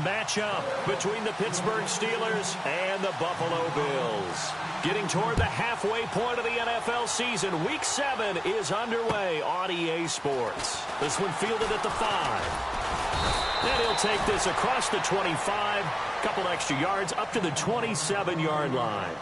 matchup between the Pittsburgh Steelers and the Buffalo Bills. Getting toward the halfway point of the NFL season, Week 7 is underway on EA Sports. This one fielded at the 5. Then he'll take this across the 25, couple extra yards up to the 27-yard line.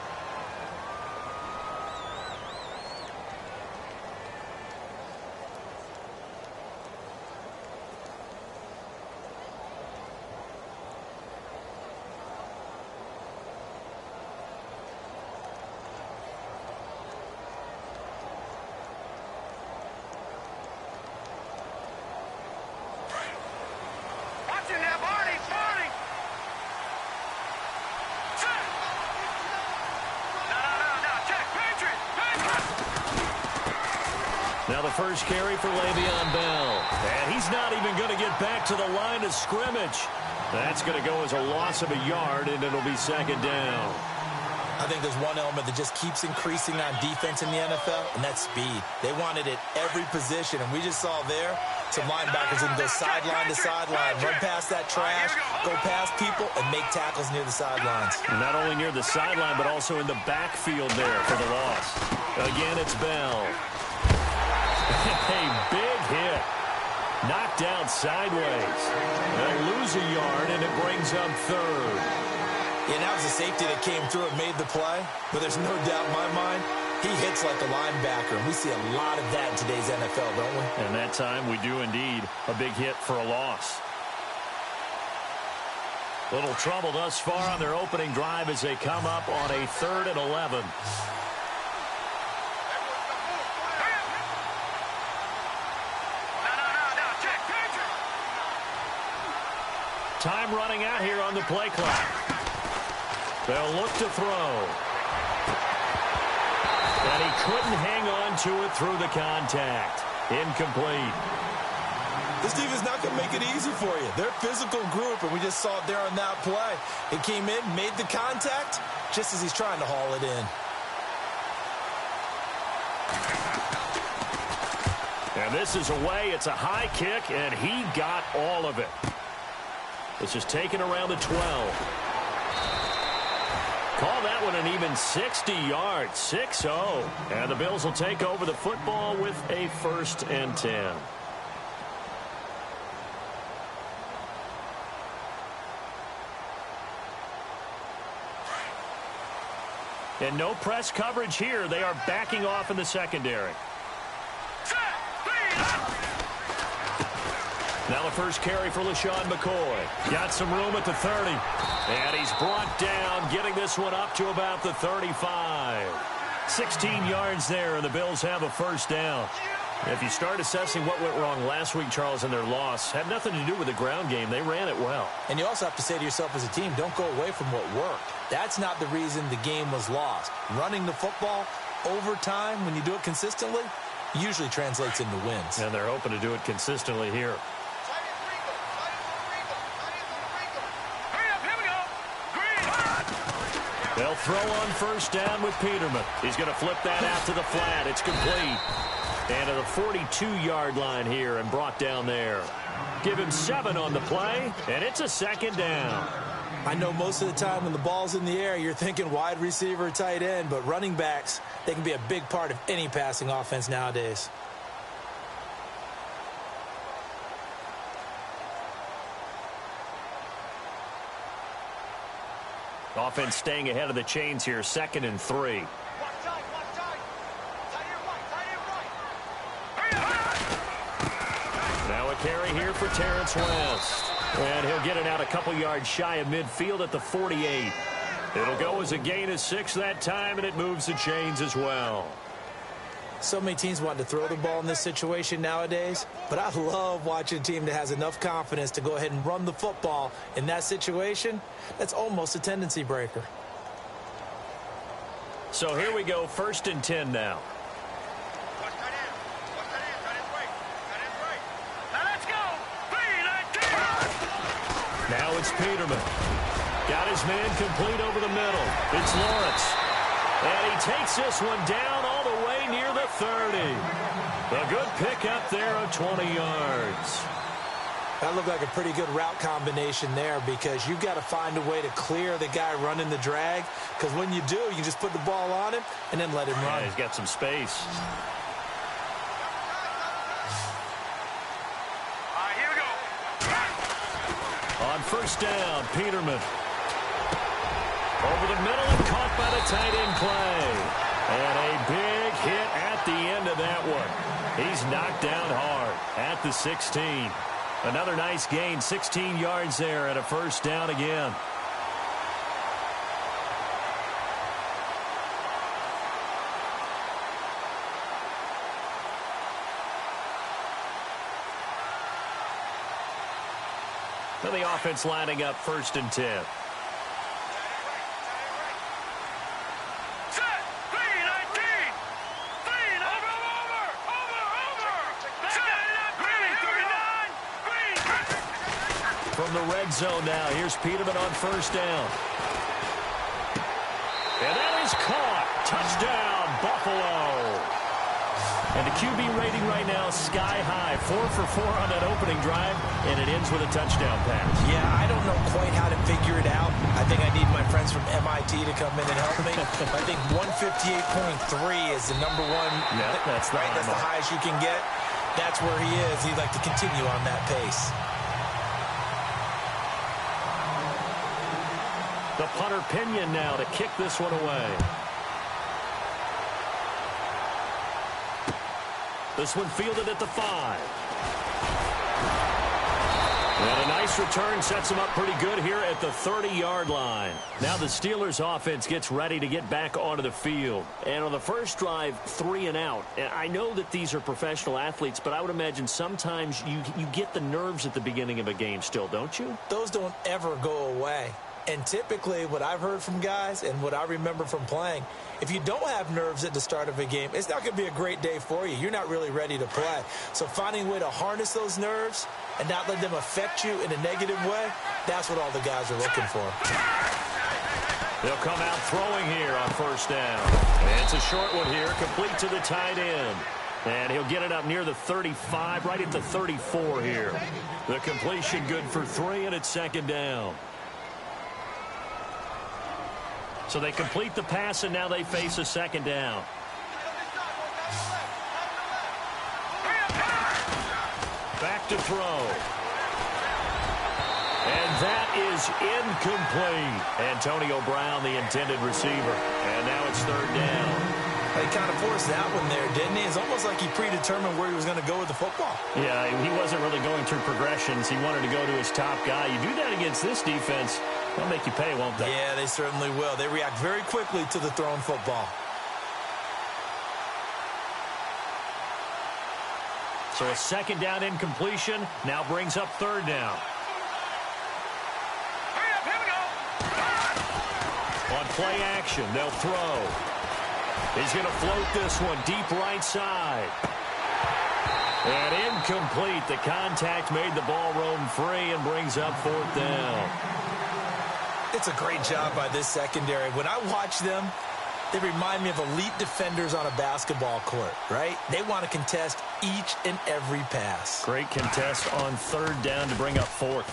Now the first carry for Le'Veon Bell. And he's not even going to get back to the line of scrimmage. That's going to go as a loss of a yard, and it'll be second down. I think there's one element that just keeps increasing on defense in the NFL, and that's speed. They want it at every position, and we just saw there some linebackers who can go sideline to sideline, run past that trash, go past people, and make tackles near the sidelines. Not only near the sideline, but also in the backfield there for the loss. Again, it's Bell. A big hit. Knocked down sideways. They'll lose a yard, and it brings up third. Yeah, that was a safety that came through and made the play. But there's no doubt in my mind, he hits like a linebacker. And we see a lot of that in today's NFL, don't we? And that time we do indeed. A big hit for a loss. Little trouble thus far on their opening drive as they come up on a 3rd and 11. Time running out here on the play clock. They'll look to throw. And he couldn't hang on to it through the contact. Incomplete. This defense is not going to make it easy for you. They're a physical group, and we just saw it there on that play. It came in, made the contact, just as he's trying to haul it in. And this is away. It's a high kick, and he got all of it. This is taken around the 12. Call that one an even 60 yards, 6-0. And the Bills will take over the football with a 1st and 10. And no press coverage here. They are backing off in the secondary. Now the first carry for LaShawn McCoy. Got some room at the 30. And he's brought down, getting this one up to about the 35. 16 yards there, and the Bills have a 1st down. If you start assessing what went wrong last week, Charles, in their loss, had nothing to do with the ground game. They ran it well. And you also have to say to yourself as a team, don't go away from what worked. That's not the reason the game was lost. Running the football over time, when you do it consistently, usually translates into wins. And they're hoping to do it consistently here. They'll throw on 1st down with Peterman. He's going to flip that out to the flat. It's complete. And to the 42-yard line here and brought down there. Give him 7 on the play, and it's a 2nd down. I know most of the time when the ball's in the air, you're thinking wide receiver, tight end, but running backs, they can be a big part of any passing offense nowadays. Offense staying ahead of the chains here, 2nd and 3. Now a carry here for Terrence West. And he'll get it out a couple yards shy of midfield at the 48. It'll go as a gain of 6 that time, and it moves the chains as well. So many teams want to throw the ball in this situation nowadays, but I love watching a team that has enough confidence to go ahead and run the football in that situation. That's almost a tendency breaker. So here we go, 1st and 10 now. Now it's Peterman. Got his man complete over the middle. It's Lawrence. And he takes this one down all the way near the 30. A good pickup there of 20 yards. That looked like a pretty good route combination there because you've got to find a way to clear the guy running the drag, because when you do, you just put the ball on him and then let him run. Yeah, he's got some space. Here we go. On first down, Peterman. Over the middle and caught by the tight end Clay. And a big hit at the end of that one. He's knocked down hard at the 16. Another nice gain, 16 yards there, and a first down again. So the offense lining up 1st and 10. From the red zone now, here's Peterman on first down. And that is caught. Touchdown, Buffalo. And the QB rating right now, sky high. 4 for 4 on that opening drive, and it ends with a touchdown pass. Yeah, I don't know quite how to figure it out. I think I need my friends from MIT to come in and help me. I think 158.3 is the number one. Yeah, that's right. That's the highest you can get. That's where he is. He'd like to continue on that pace. The punter Pinion now to kick this one away. This one fielded at the 5. And a nice return sets him up pretty good here at the 30-yard line. Now the Steelers offense gets ready to get back onto the field. And on the first drive, 3 and out. And I know that these are professional athletes, but I would imagine sometimes you get the nerves at the beginning of a game still, don't you? Those don't ever go away. And typically what I've heard from guys and what I remember from playing, if you don't have nerves at the start of a game, it's not going to be a great day for you. You're not really ready to play. So finding a way to harness those nerves and not let them affect you in a negative way, that's what all the guys are looking for. They'll come out throwing here on first down. And it's a short one here, complete to the tight end. And he'll get it up near the 35, right at the 34 here. The completion good for 3, and it's 2nd down. So they complete the pass, and now they face a 2nd down. Back to throw. And that is incomplete. Antonio Brown, the intended receiver. And now it's 3rd down. He kind of forced that one there, didn't he? It's almost like he predetermined where he was going to go with the football. Yeah, he wasn't really going through progressions. He wanted to go to his top guy. You do that against this defense, they'll make you pay, won't they? Yeah, they certainly will. They react very quickly to the thrown football. So a 2nd down incompletion now brings up 3rd down. On play action, they'll throw. He's going to float this one deep right side. And incomplete. The contact made the ball roam free and brings up 4th down. It's a great job by this secondary. When I watch them, they remind me of elite defenders on a basketball court, right? They want to contest each and every pass. Great contest on 3rd down to bring up 4th.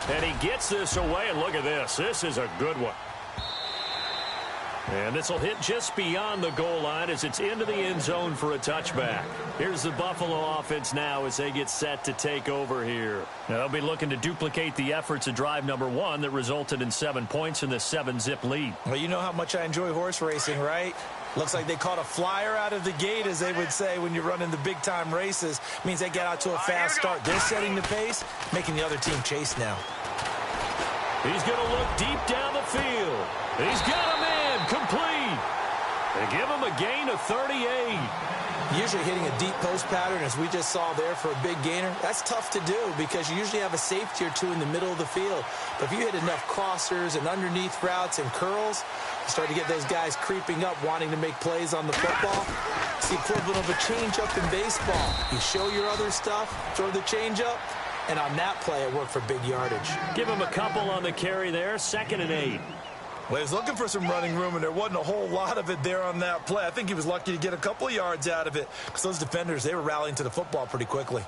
And he gets this away, and look at this. This is a good one. And this will hit just beyond the goal line as it's into the end zone for a touchback. Here's the Buffalo offense now as they get set to take over here. Now they'll be looking to duplicate the efforts of drive number 1 that resulted in 7 points in the 7-zip lead. Well, you know how much I enjoy horse racing, right? Looks like they caught a flyer out of the gate, as they would say when you're running the big-time races. Means they get out to a fast start. They're setting the pace, making the other team chase now. He's going to look deep down the field. He's got him in. Complete. They give him a gain of 38. Usually hitting a deep post pattern, as we just saw there, for a big gainer, that's tough to do because you usually have a safety or 2 in the middle of the field. But if you hit enough crossers and underneath routes and curls, you start to get those guys creeping up, wanting to make plays on the football. It's the equivalent of a changeup in baseball. You show your other stuff, throw the changeup, and on that play, it worked for big yardage. Give him a couple on the carry there, 2nd and 8. Well, he was looking for some running room, and there wasn't a whole lot of it there on that play. I think he was lucky to get a couple of yards out of it because those defenders, they were rallying to the football pretty quickly.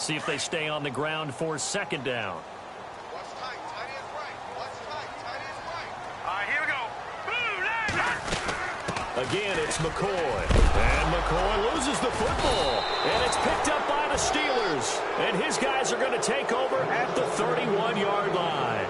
See if they stay on the ground for second down. Watch tight. Tight is right. Watch tight. Tight is right. All right, here we go. Again, it's McCoy. And McCoy loses the football. And it's picked up by the Steelers. And his guys are going to take over at the 31-yard line.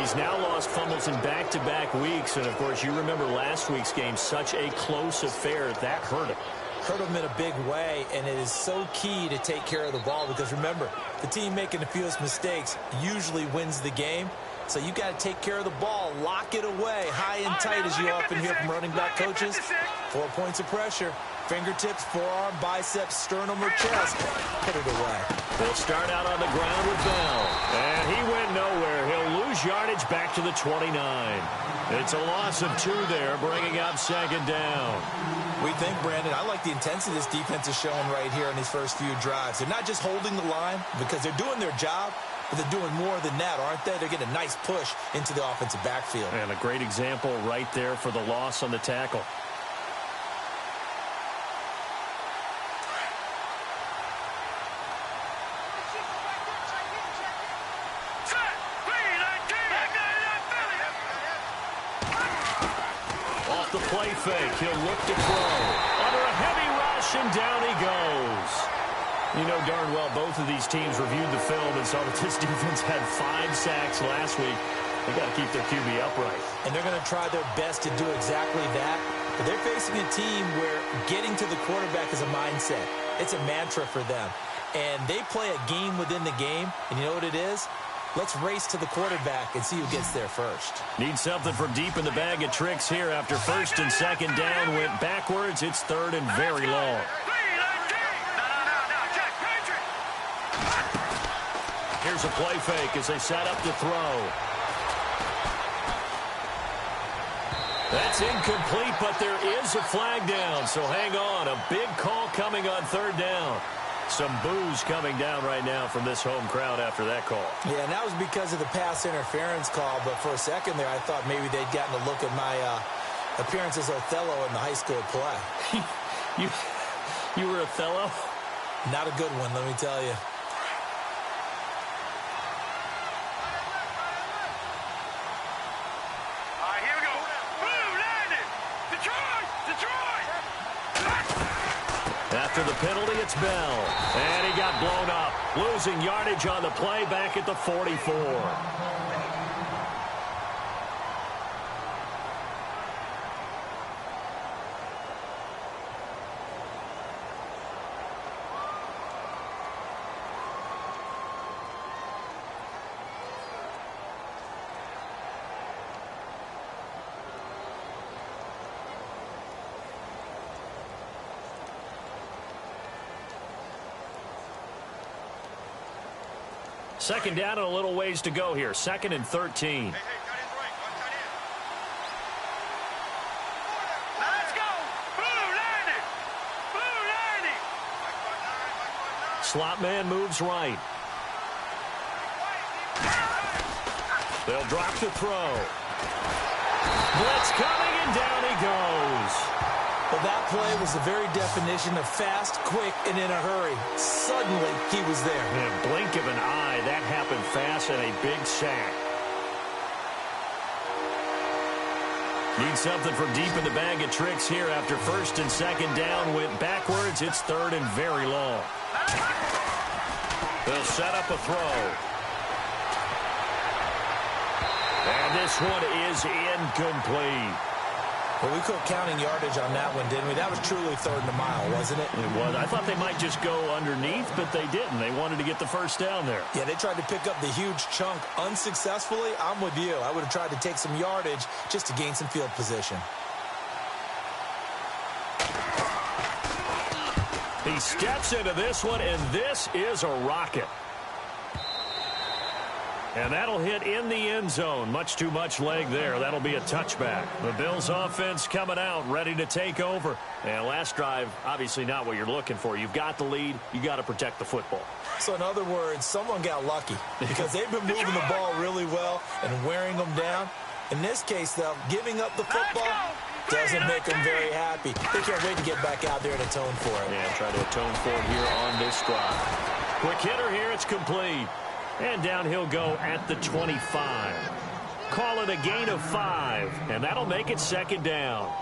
He's now lost fumbles in back-to-back weeks. And, of course, you remember last week's game, such a close affair. That hurt him. Hurt him in a big way, and it is so key to take care of the ball because, remember, the team making the fewest mistakes usually wins the game. So you got to take care of the ball, lock it away, high and tight, as you often hear from running back coaches. 4 points of pressure, fingertips, forearm, biceps, sternum, or chest. Put it away. They'll start out on the ground with Bell. And he went nowhere. He'll lose yardage back to the 29. It's a loss of 2 there, bringing up second down. We think, Brandon, I like the intensity this defense is showing right here in these first few drives. They're not just holding the line because they're doing their job, but they're doing more than that, aren't they? They're getting a nice push into the offensive backfield. And a great example right there for the loss on the tackle. Off the play fake, he'll look to throw. Under a heavy rush, and down he goes. You know darn well both of these teams reviewed the film and saw that this defense had 5 sacks last week. They got to keep their QB upright. And they're going to try their best to do exactly that. But they're facing a team where getting to the quarterback is a mindset. It's a mantra for them. And they play a game within the game. And you know what it is? Let's race to the quarterback and see who gets there first. Need something from deep in the bag of tricks here after first and second down went backwards. It's third and very long. Here's a play fake as they set up to throw. That's incomplete, but there is a flag down, so hang on. A big call coming on third down. Some boos coming down right now from this home crowd after that call. Yeah, and that was because of the pass interference call, but for a second there I thought maybe they'd gotten a look at my appearance as Othello in the high school play. You were Othello? Not a good one, let me tell you. After the penalty, it's Bell. And he got blown up. Losing yardage on the play back at the 44. Second down and a little ways to go here. 2nd and 13. Let's go. Slot man moves right. They'll drop the throw. Blitz coming, and down he goes. Well, that play was the very definition of fast, quick, and in a hurry. Suddenly, he was there. In a blink of an eye, that happened fast and a big sack. Need something from deep in the bag of tricks here after first and second down went backwards. It's third and very long. They'll set up a throw. And this one is incomplete. Well, we quit counting yardage on that one, didn't we? That was truly third and a mile, wasn't it? It was. I thought they might just go underneath, but they didn't. They wanted to get the first down there. Yeah, they tried to pick up the huge chunk unsuccessfully. I'm with you. I would have tried to take some yardage just to gain some field position. He steps into this one, and this is a rocket. And that'll hit in the end zone. Much too much leg there. That'll be a touchback. The Bills offense coming out, ready to take over. And last drive, obviously not what you're looking for. You've got the lead. You got to protect the football. So in other words, someone got lucky because they've been moving the ball really well and wearing them down. In this case, though, giving up the football doesn't make them very happy. They can't wait to get back out there and atone for it. Yeah, try to atone for it here on this drive. Quick hitter here. It's complete. And down he'll go at the 25. Call it a gain of 5, and that'll make it second down.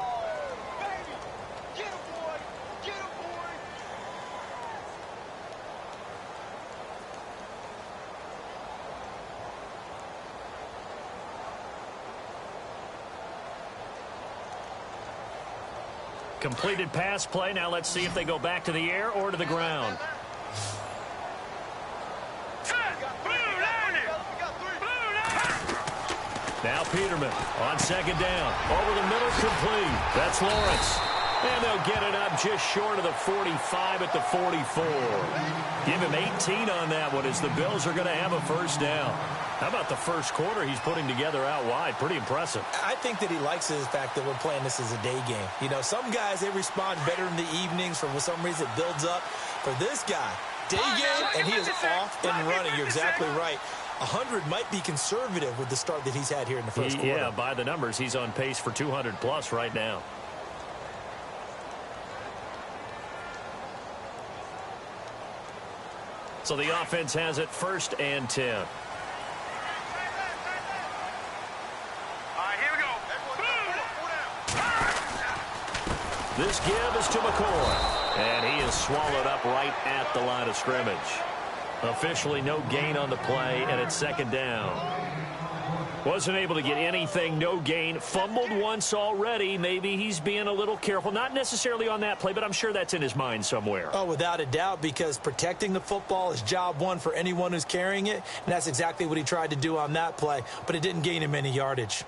Completed pass play. Now let's see if they go back to the air or to the ground. Now Peterman on second down. Over the middle, complete. That's Lawrence. And they'll get it up just short of the 45 at the 44. Give him 18 on that one as the Bills are going to have a first down. How about the first quarter he's putting together out wide? Pretty impressive. I think that he likes the fact that we're playing this as a day game. You know, some guys, they respond better in the evenings. For some reason, it builds up. For this guy, day game, and he is off and running. You're exactly right. 100 might be conservative with the start that he's had here in the first quarter. Yeah, by the numbers, he's on pace for 200-plus right now. So the offense has it first and 10. All right, here we go. This give is to McCoy, and he is swallowed up right at the line of scrimmage. Officially no gain on the play, and it's second down. Wasn't able to get anything, no gain. Fumbled once already. Maybe he's being a little careful. Not necessarily on that play, but I'm sure that's in his mind somewhere. Oh, without a doubt, because protecting the football is job one for anyone who's carrying it, and that's exactly what he tried to do on that play, but it didn't gain him any yardage.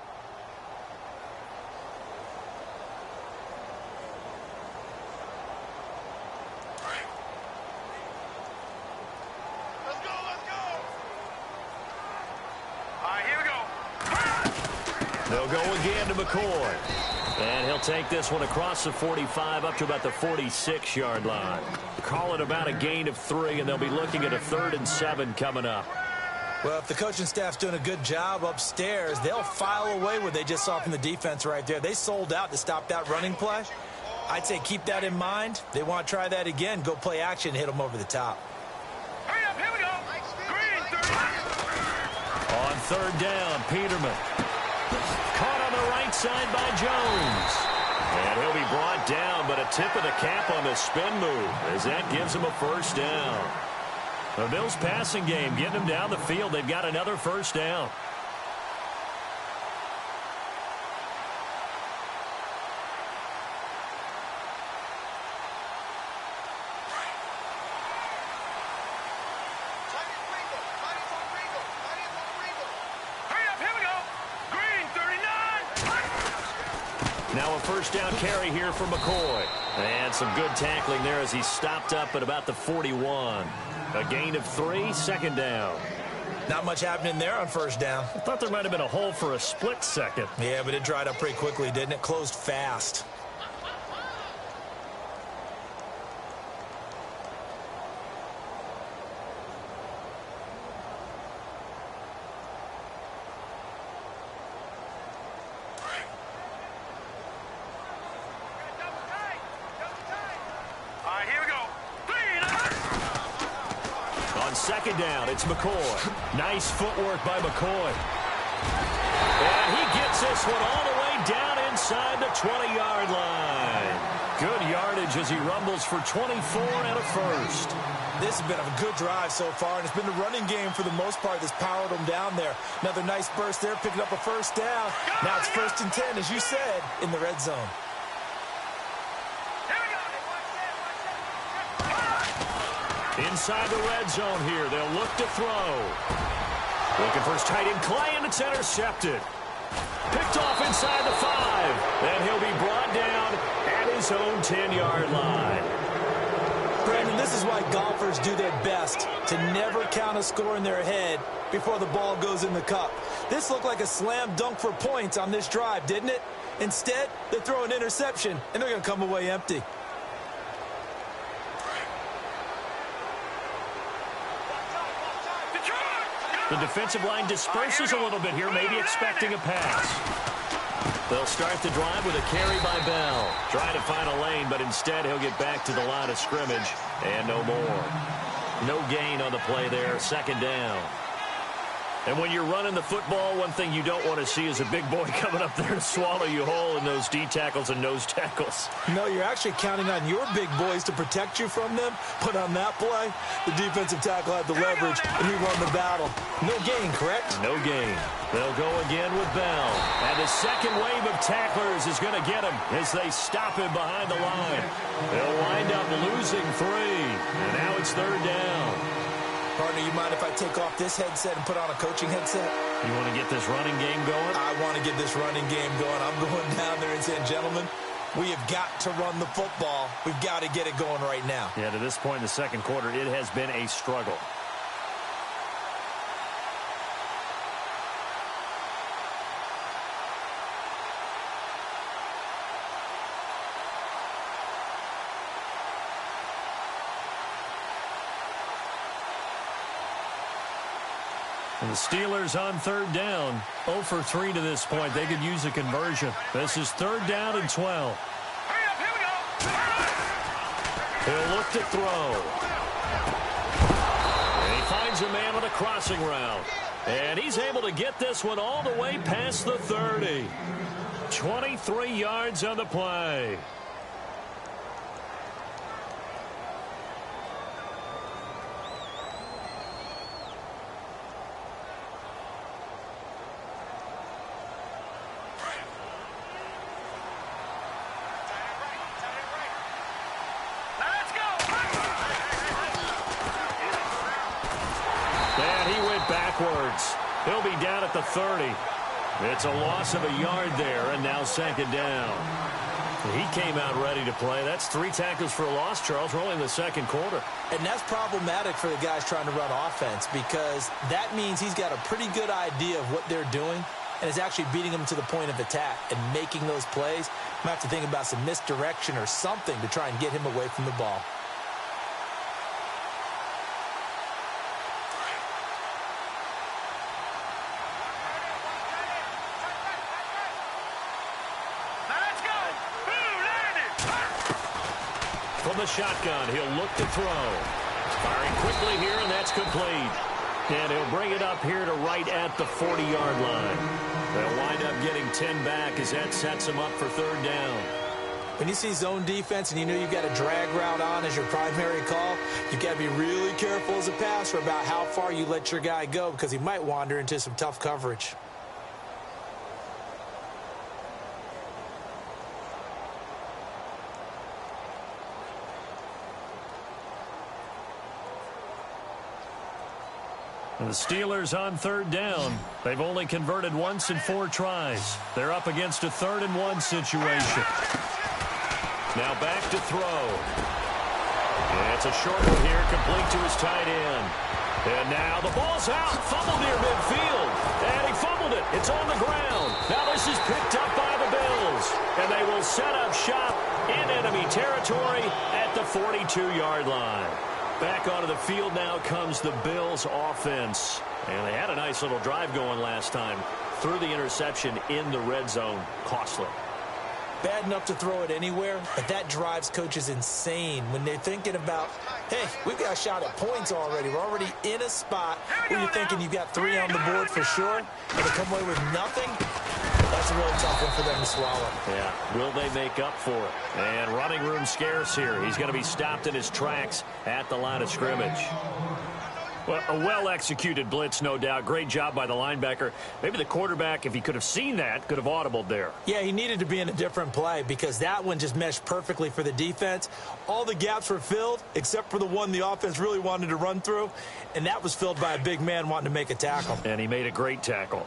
They'll go again to McCoy. And he'll take this one across the 45 up to about the 46-yard line. Call it about a gain of 3, and they'll be looking at a 3rd and 7 coming up. Well, if the coaching staff's doing a good job upstairs, they'll file away what they just saw from the defense right there. They sold out to stop that running play. I'd say keep that in mind. They want to try that again. Go play action, hit them over the top. Hurry up, here we go. Green, 30. On 3rd down, Peterman. Caught on the right side by Jones. And he'll be brought down, but a tip of the cap on the spin move as that gives him a first down. The Bills passing game getting them down the field. They've got another first down. Now a first down carry here for McCoy. And some good tackling there as he stopped up at about the 41. A gain of 3, second down. Not much happening there on first down. I thought there might have been a hole for a split second. Yeah, but it dried up pretty quickly, didn't it? Closed fast. Second down, it's McCoy. Nice footwork by McCoy. And he gets this one all the way down inside the 20-yard line. Good yardage as he rumbles for 24 and a first. This has been a good drive so far, and it's been the running game for the most part that's powered them down there. Another nice burst there, picking up a first down. Now it's 1st and 10, as you said, in the red zone. Inside the red zone here. They'll look to throw. Looking for his tight end, Clay, and it's intercepted. Picked off inside the 5. And he'll be brought down at his own 10-yard line. Brandon, this is why golfers do their best to never count a score in their head before the ball goes in the cup. This looked like a slam dunk for points on this drive, didn't it? Instead, they throw an interception, and they're going to come away empty. The defensive line disperses a little bit here, maybe expecting a pass. They'll start the drive with a carry by Bell. Trying to find a lane, but instead he'll get back to the line of scrimmage and no more. No gain on the play there, second down. And when you're running the football, one thing you don't want to see is a big boy coming up there to swallow you whole in those D tackles and nose tackles. No, you're actually counting on your big boys to protect you from them. But on that play, the defensive tackle had the leverage, and he won the battle. No gain, correct? No gain. They'll go again with Bell. And the second wave of tacklers is going to get him as they stop him behind the line. They'll wind up losing 3. And now it's third down. Partner, you mind if I take off this headset and put on a coaching headset? You want to get this running game going? I want to get this running game going. I'm going down there and saying, gentlemen, we have got to run the football. We've got to get it going right now. Yeah, to this point in the second quarter, it has been a struggle. And the Steelers on third down, 0 for 3 to this point. They could use a conversion. This is third down and 12. Hurry up, here we go. He'll look to throw. And he finds a man on a crossing route. And he's able to get this one all the way past the 30. 23 yards on the play. Backwards. He'll be down at the 30. It's a loss of a yard there, and now second down. He came out ready to play. That's 3 tackles for a loss, Charles. We're only in the second quarter. And that's problematic for the guys trying to run offense because that means he's got a pretty good idea of what they're doing and is actually beating them to the point of attack and making those plays. Might have to think about some misdirection or something to try and get him away from the ball. From the shotgun, he'll look to throw. Firing quickly here, and that's complete. And he'll bring it up here to right at the 40-yard line. They'll wind up getting 10 back as that sets him up for third down. When you see zone defense and you know you've got a drag route on as your primary call, you've got to be really careful as a passer about how far you let your guy go because he might wander into some tough coverage. And the Steelers on third down. They've only converted once in 4 tries. They're up against a 3rd and 1 situation. Now back to throw. And it's a short one here, complete to his tight end. And now the ball's out, fumbled near midfield. And he fumbled it. It's on the ground. Now this is picked up by the Bills. And they will set up shop in enemy territory at the 42-yard line. Back onto the field now comes the Bills offense. And they had a nice little drive going last time. Threw the interception in the red zone. Costly. Bad enough to throw it anywhere, but that drives coaches insane when they're thinking about, hey, we've got a shot at points already. We're already in a spot where you're thinking you've got 3 on the board for sure, and to come away with nothing, that's a really tough one for them to swallow. Yeah, will they make up for it? And running room scarce here. He's going to be stopped in his tracks at the line of scrimmage. Well, a well-executed blitz, no doubt. Great job by the linebacker. Maybe the quarterback, if he could have seen that, could have audibled there. Yeah, he needed to be in a different play because that one just meshed perfectly for the defense. All the gaps were filled except for the one the offense really wanted to run through, and that was filled by a big man wanting to make a tackle. And he made a great tackle.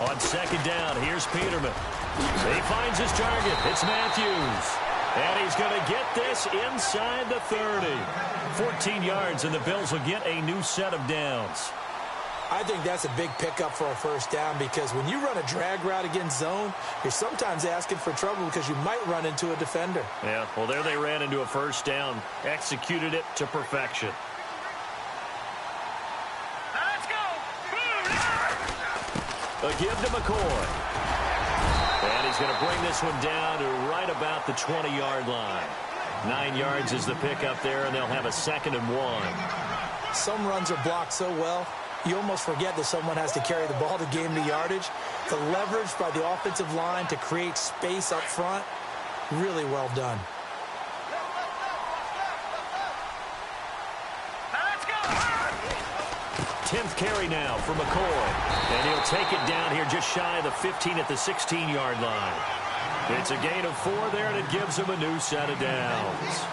On second down, here's Peterman. He finds his target. It's Matthews. And he's going to get this inside the 30. 14 yards, and the Bills will get a new set of downs. I think that's a big pickup for a first down because when you run a drag route against zone, you're sometimes asking for trouble because you might run into a defender. Yeah, well, there they ran into a first down. Executed it to perfection. Let's go. A give to McCoy. And he's going to bring this one down to right about the 20-yard line. 9 yards is the pickup there, and they'll have a 2nd and 1. Some runs are blocked so well, you almost forget that someone has to carry the ball to gain the yardage. The leverage by the offensive line to create space up front, really well done. Now let's go. 10th carry now for McCoy. And he'll take it down here just shy of the 15 at the 16-yard line. It's a gain of 4 there, and it gives him a new set of downs.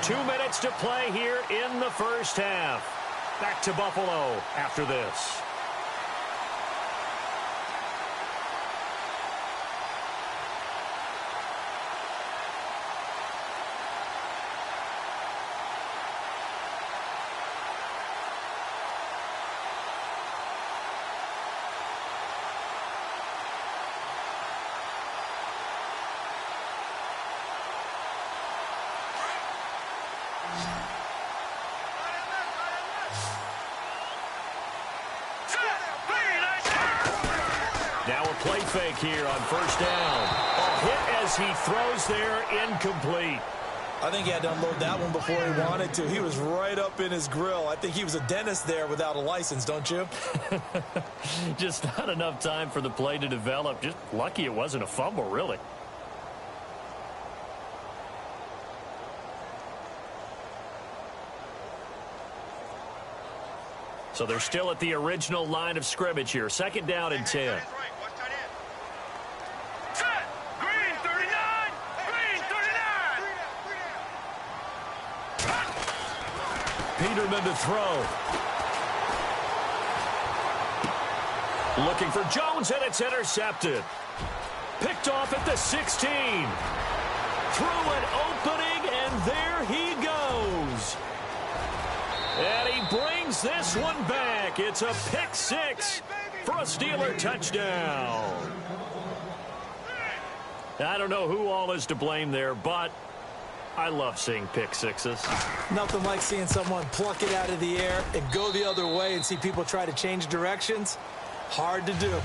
2 minutes to play here in the first half. Back to Buffalo after this. Now a play fake here on first down. A hit as he throws there, incomplete. I think he had to unload that one before he wanted to. He was right up in his grill. I think he was a dentist there without a license, don't you? Just not enough time for the play to develop. Just lucky it wasn't a fumble, really. So they're still at the original line of scrimmage here. 2nd down and 10. Set. Green 39. Green 39. Peterman to throw. Looking for Jones, and it's intercepted. Picked off at the 16. Through an opening, and there he goes. And he brings this one back. It's a pick 6 for a Steeler touchdown. I don't know who all is to blame there, but I love seeing pick 6s. Nothing like seeing someone pluck it out of the air and go the other way and see people try to change directions. Hard to do.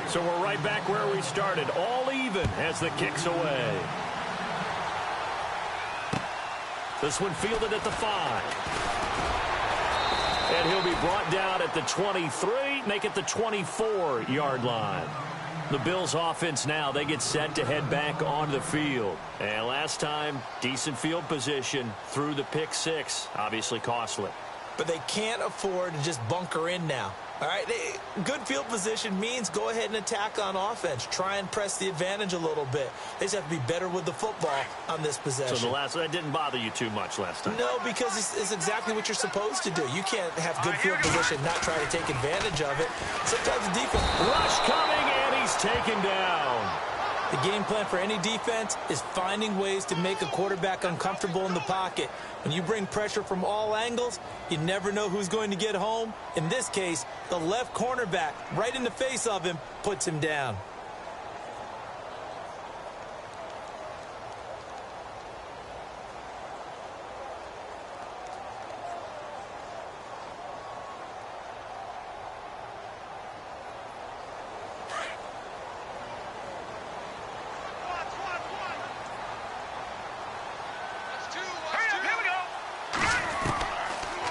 So we're right back where we started, all even as the kick's away. This one fielded at the 5. And he'll be brought down at the 23, make it the 24-yard line. The Bills offense now, they get set to head back onto the field. And last time, decent field position through the pick 6, obviously costly. But they can't afford to just bunker in now. All right, good field position means go ahead and attack on offense. Try and press the advantage a little bit. They just have to be better with the football on this possession. So that didn't bother you too much last time? No, because it's exactly what you're supposed to do. You can't have good field position, not try to take advantage of it. Sometimes the defense... Rush coming, and he's taken down. The game plan for any defense is finding ways to make a quarterback uncomfortable in the pocket. When you bring pressure from all angles, you never know who's going to get home. In this case, the left cornerback, right in the face of him, puts him down.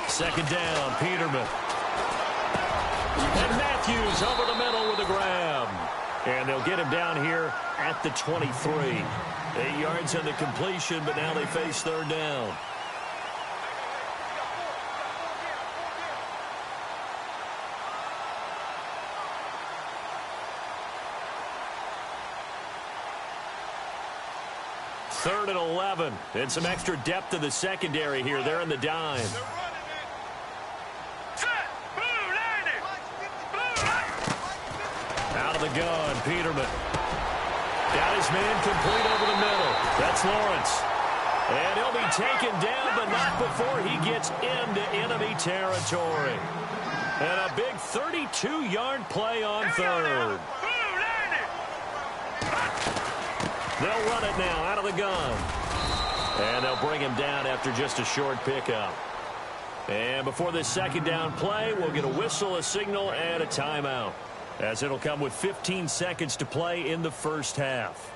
Second down, Peterman. And Matthews over the middle with a grab. And they'll get him down here at the 23. 8 yards on the completion, but now they face 3rd down. Third and 11. And some extra depth to the secondary here. They're in the dime. Out of the gun, Peterman. Got his man complete over the middle. That's Lawrence. And he'll be taken down, but not before he gets into enemy territory. And a big 32-yard play on 3rd. They'll run it now out of the gun. And they'll bring him down after just a short pickup. And before this second down play, we'll get a whistle, a signal, and a timeout, as it'll come with 15 seconds to play in the first half.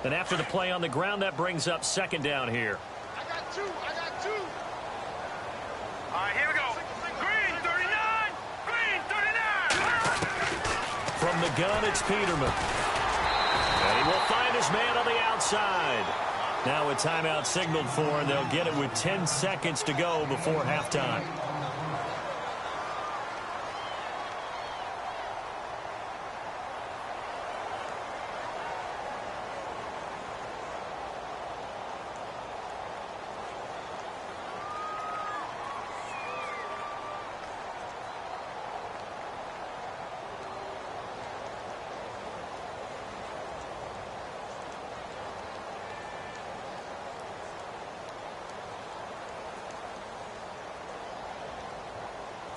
And after the play on the ground, that brings up second down here. I got two. All right, here we go. Green 39. Green 39. From the gun, it's Peterman. And he will find his man on the outside. Now a timeout signaled for, and they'll get it with 10 seconds to go before halftime.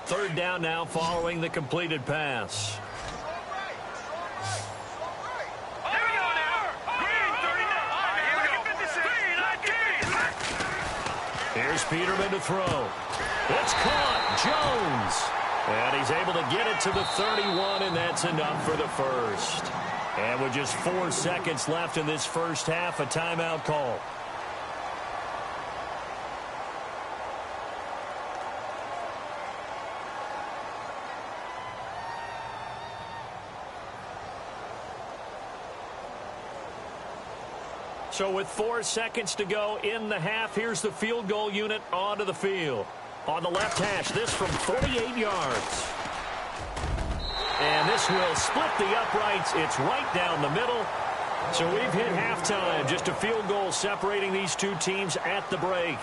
Third down now following the completed pass. Here we go now. Green 39. All right, here we go. Green, Here's Peterman to throw. It's caught. Jones. And he's able to get it to the 31, and that's enough for the first. And with just 4 seconds left in this first half, a timeout call. So with 4 seconds to go in the half, here's the field goal unit onto the field. On the left hash, this from 48 yards. And this will split the uprights. It's right down the middle. So we've hit halftime. Just a field goal separating these two teams at the break.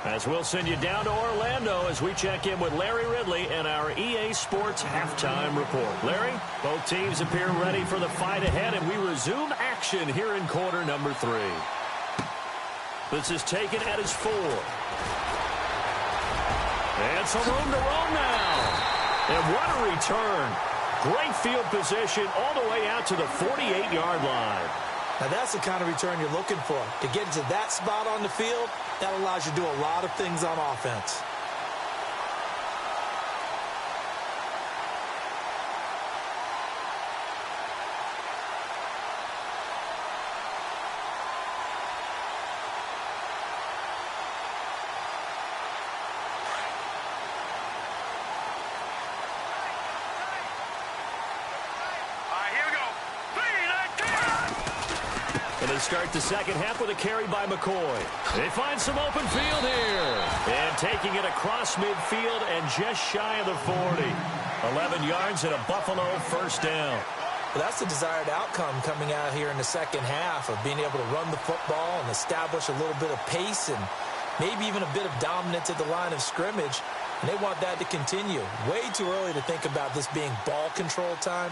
As we'll send you down to Orlando as we check in with Larry Ridley and our EA Sports halftime report. Larry, both teams appear ready for the fight ahead, and we resume action here in quarter number 3. This is taken at his 4. And some room to roam now. And what a return. Great field position all the way out to the 48-yard line. Now, that's the kind of return you're looking for. To get to that spot on the field, that allows you to do a lot of things on offense. Start the second half with a carry by McCoy. They find some open field here. And taking it across midfield and just shy of the 40. 11 yards and a Buffalo first down. Well, that's the desired outcome coming out here in the second half of being able to run the football and establish a little bit of pace and maybe even a bit of dominance at the line of scrimmage. And they want that to continue. Way too early to think about this being ball control time.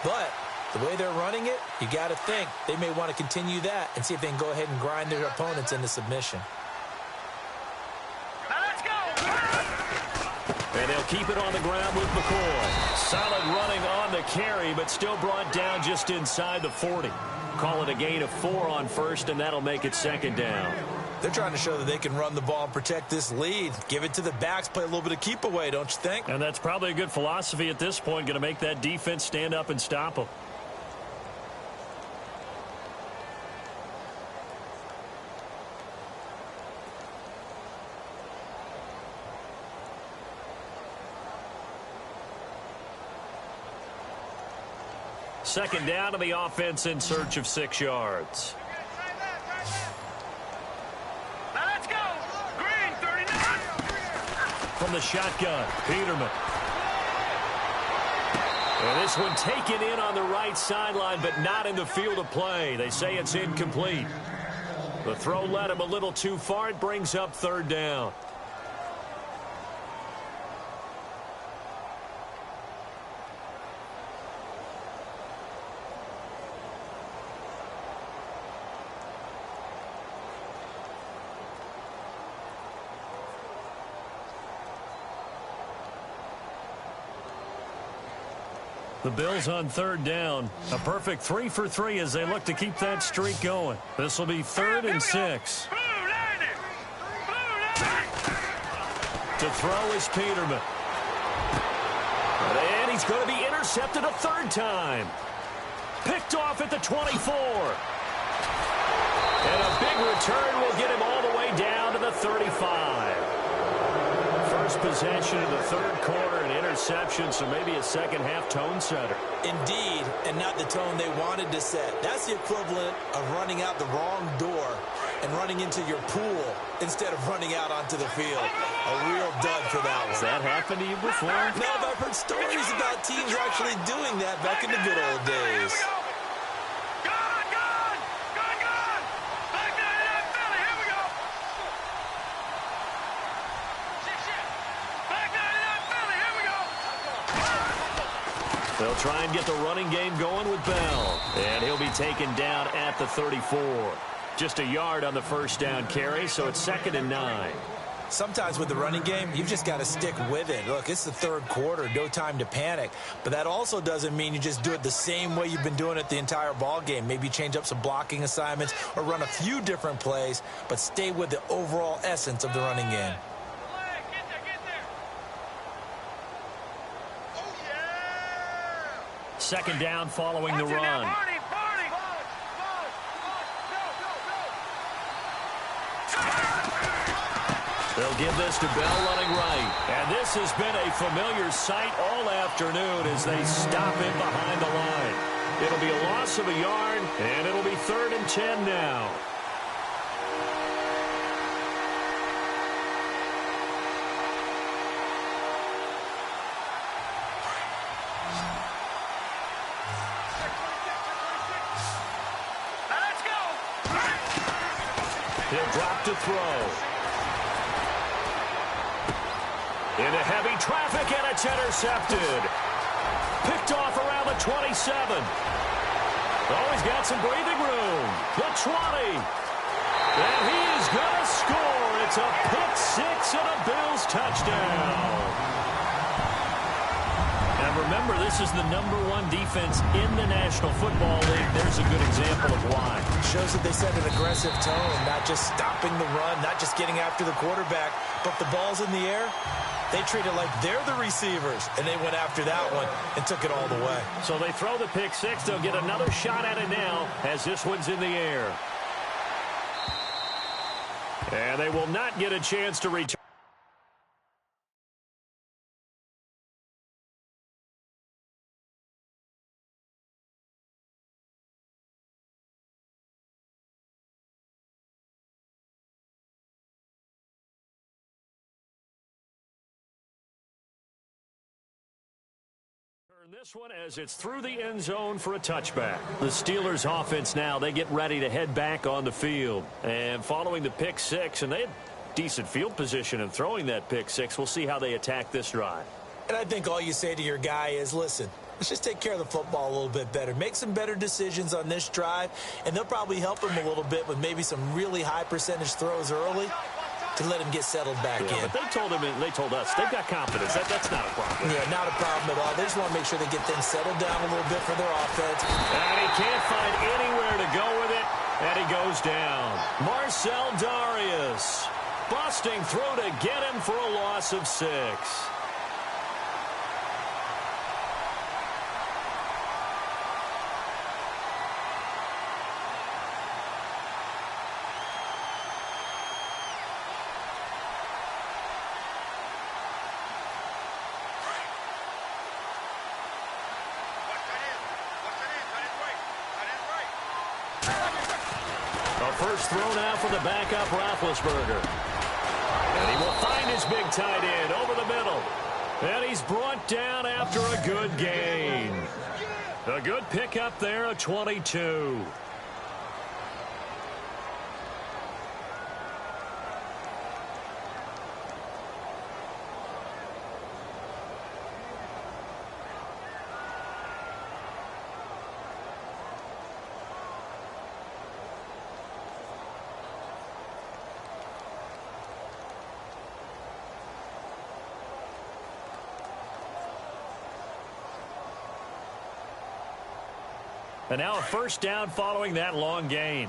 But the way they're running it, you got to think they may want to continue that and see if they can go ahead and grind their opponents into submission. Now let's go. And they'll keep it on the ground with McCoy. Solid running on the carry, but still brought down just inside the 40. Call it a gain of 4 on first, and that'll make it second down. They're trying to show that they can run the ball and protect this lead. Give it to the backs, play a little bit of keep away, don't you think? And that's probably a good philosophy at this point, going to make that defense stand up and stop them. Second down to the offense in search of 6 yards. Now let's go. Green 39. From the shotgun, Peterman. And this one taken in on the right sideline, but not in the field of play. They say it's incomplete. The throw led him a little too far. It brings up third down. The Bills on third down. A perfect 3 for 3 as they look to keep that streak going. This will be 3rd and 6. To throw is Peterman. And he's going to be intercepted a third time. Picked off at the 24. And a big return will get him all the way down to the 35. First possession of the third quarter, an interception, so maybe a second-half tone setter. Indeed, and not the tone they wanted to set. That's the equivalent of running out the wrong door and running into your pool instead of running out onto the field. A real dud for that one. Has that happened to you before? No, but I've heard stories about teams actually doing that back in the good old days. They'll try and get the running game going with Bell. And he'll be taken down at the 34. Just a yard on the first down carry, so it's 2nd and 9. Sometimes with the running game, you've just got to stick with it. Look, it's the third quarter, no time to panic. But that also doesn't mean you just do it the same way you've been doing it the entire ball game. Maybe change up some blocking assignments or run a few different plays, but stay with the overall essence of the running game. Second down following the run. They'll give this to Bell running right. And this has been a familiar sight all afternoon as they stop him behind the line. It'll be a loss of a yard, and it'll be 3rd and 10 now. He'll drop to throw. Into heavy traffic, and it's intercepted. Picked off around the 27. Oh, he's got some breathing room. The 20. And he is going to score. It's a pick six and a Bills touchdown. Now remember, this is the #1 defense in the National Football League. There's a good example of why. Shows that they set an aggressive tone, not just stopping the run, not just getting after the quarterback, but the ball's in the air. They treat it like they're the receivers, and they went after that one and took it all the way. So they throw the pick six. They'll get another shot at it now as this one's in the air. And they will not get a chance to return. This one as it's through the end zone for a touchback. The Steelers offense now, they get ready to head back on the field. And following the pick six, and they had decent field position in throwing that pick six, we'll see how they attack this drive. And I think all you say to your guy is, listen, let's just take care of the football a little bit better. Make some better decisions on this drive, and they'll probably help him a little bit with maybe some really high percentage throws early to let him get settled back in. But they told him, and they told us, they've got confidence. That's not a problem. Yeah, not a problem at all. They just want to make sure they get things settled down a little bit for their offense. And he can't find anywhere to go with it, and he goes down. Marcel Darius busting through to get him for a loss of 6. First throw now for the backup Roethlisberger. And he will find his big tight end over the middle. And he's brought down after a good gain. A good pickup there, a 22. And now a first down following that long gain.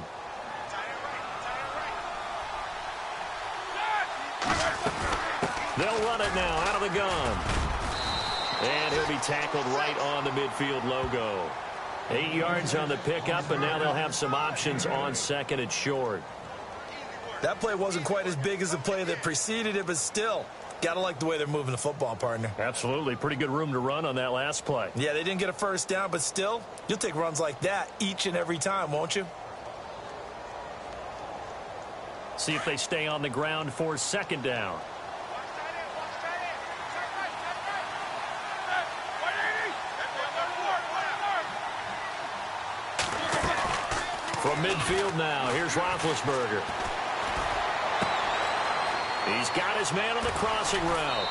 They'll run it now out of the gun. And he'll be tackled right on the midfield logo. 8 yards on the pickup, and now they'll have some options on second and short. That play wasn't quite as big as the play that preceded it, but still, got to like the way they're moving the football, partner. Absolutely. Pretty good room to run on that last play. Yeah, they didn't get a first down, but still, you'll take runs like that each and every time, won't you? See if they stay on the ground for second down. From midfield now, here's Roethlisberger. He's got his man on the crossing route.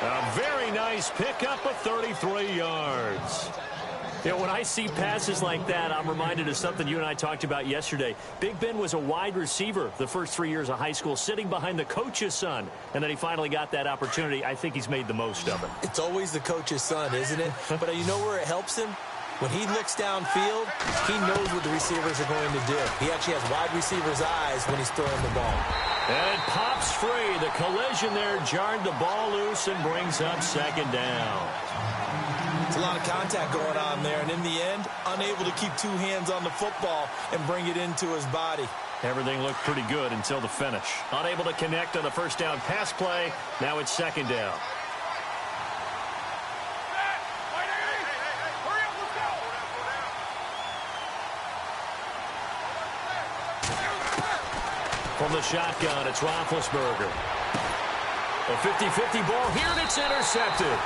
A very nice pickup of 33 yards. You know, when I see passes like that, I'm reminded of something you and I talked about yesterday. Big Ben was a wide receiver the first 3 years of high school, sitting behind the coach's son. And then he finally got that opportunity. I think he's made the most of it. It's always the coach's son, isn't it? But you know where it helps him? When he looks downfield, he knows what the receivers are going to do. He actually has wide receivers' eyes when he's throwing the ball. And it pops free. The collision there jarred the ball loose and brings up second down. It's a lot of contact going on there, and in the end, unable to keep two hands on the football and bring it into his body. Everything looked pretty good until the finish. Unable to connect on the first down pass play. Now it's second down. From the shotgun, it's Roethlisberger. A 50-50 ball here, and it's intercepted.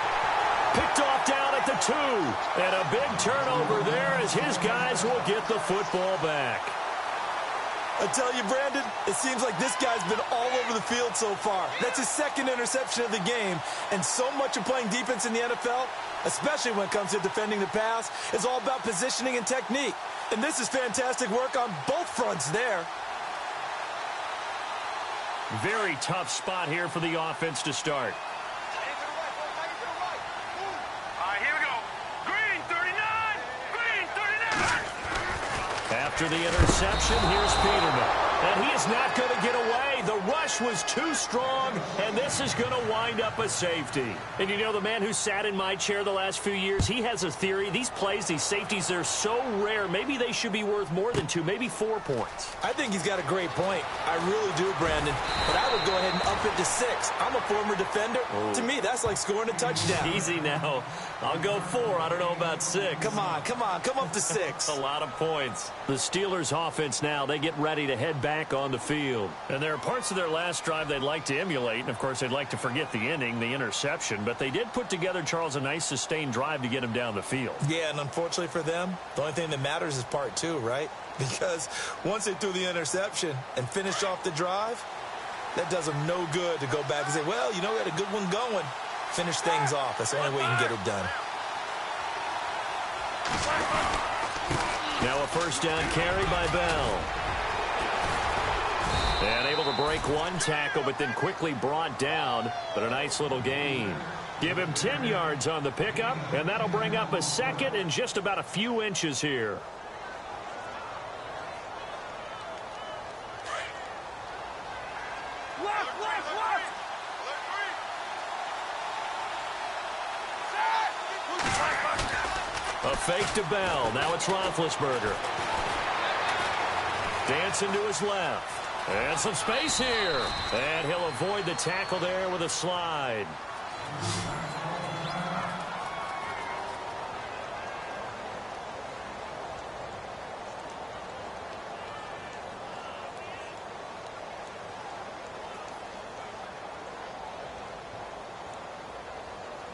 Picked off down at the 2. And a big turnover there as his guys will get the football back. I tell you, Brandon, it seems like this guy's been all over the field so far. That's his second interception of the game. And so much of playing defense in the NFL, especially when it comes to defending the pass, is all about positioning and technique. And this is fantastic work on both fronts there. Very tough spot here for the offense to start. Here we go. Green 39. Green 39. After the interception, here's Peterman. And he is not going to get away. The rush was too strong, and this is going to wind up a safety. And you know, the man who sat in my chair the last few years, he has a theory. These plays, these safeties, they're so rare. Maybe they should be worth more than 2, maybe 4 points. I think he's got a great point. I really do, Brandon. But I would go ahead and up it to 6. I'm a former defender. To me, that's like scoring a touchdown. Easy now. I'll go 4. I don't know about 6. Come on. Come up to 6. A lot of points. The Steelers offense now, they get ready to head back on the field. And there are parts of their last drive they'd like to emulate. And, of course, they'd like to forget the inning, the interception. But they did put together, Charles, a nice sustained drive to get him down the field. Yeah, and unfortunately for them, the only thing that matters is part 2, right? Because once they threw the interception and finished off the drive, that does them no good to go back and say, well, you know, we had a good one going. Finish things off. That's the only way you can get it done. Now a first down carry by Bell. And able to break one tackle, but then quickly brought down. But a nice little gain. Give him 10 yards on the pickup, and that'll bring up a second and just about a few inches here. A fake to Bell. Now it's Roethlisberger. Dancing to his left. And some space here. And he'll avoid the tackle there with a slide.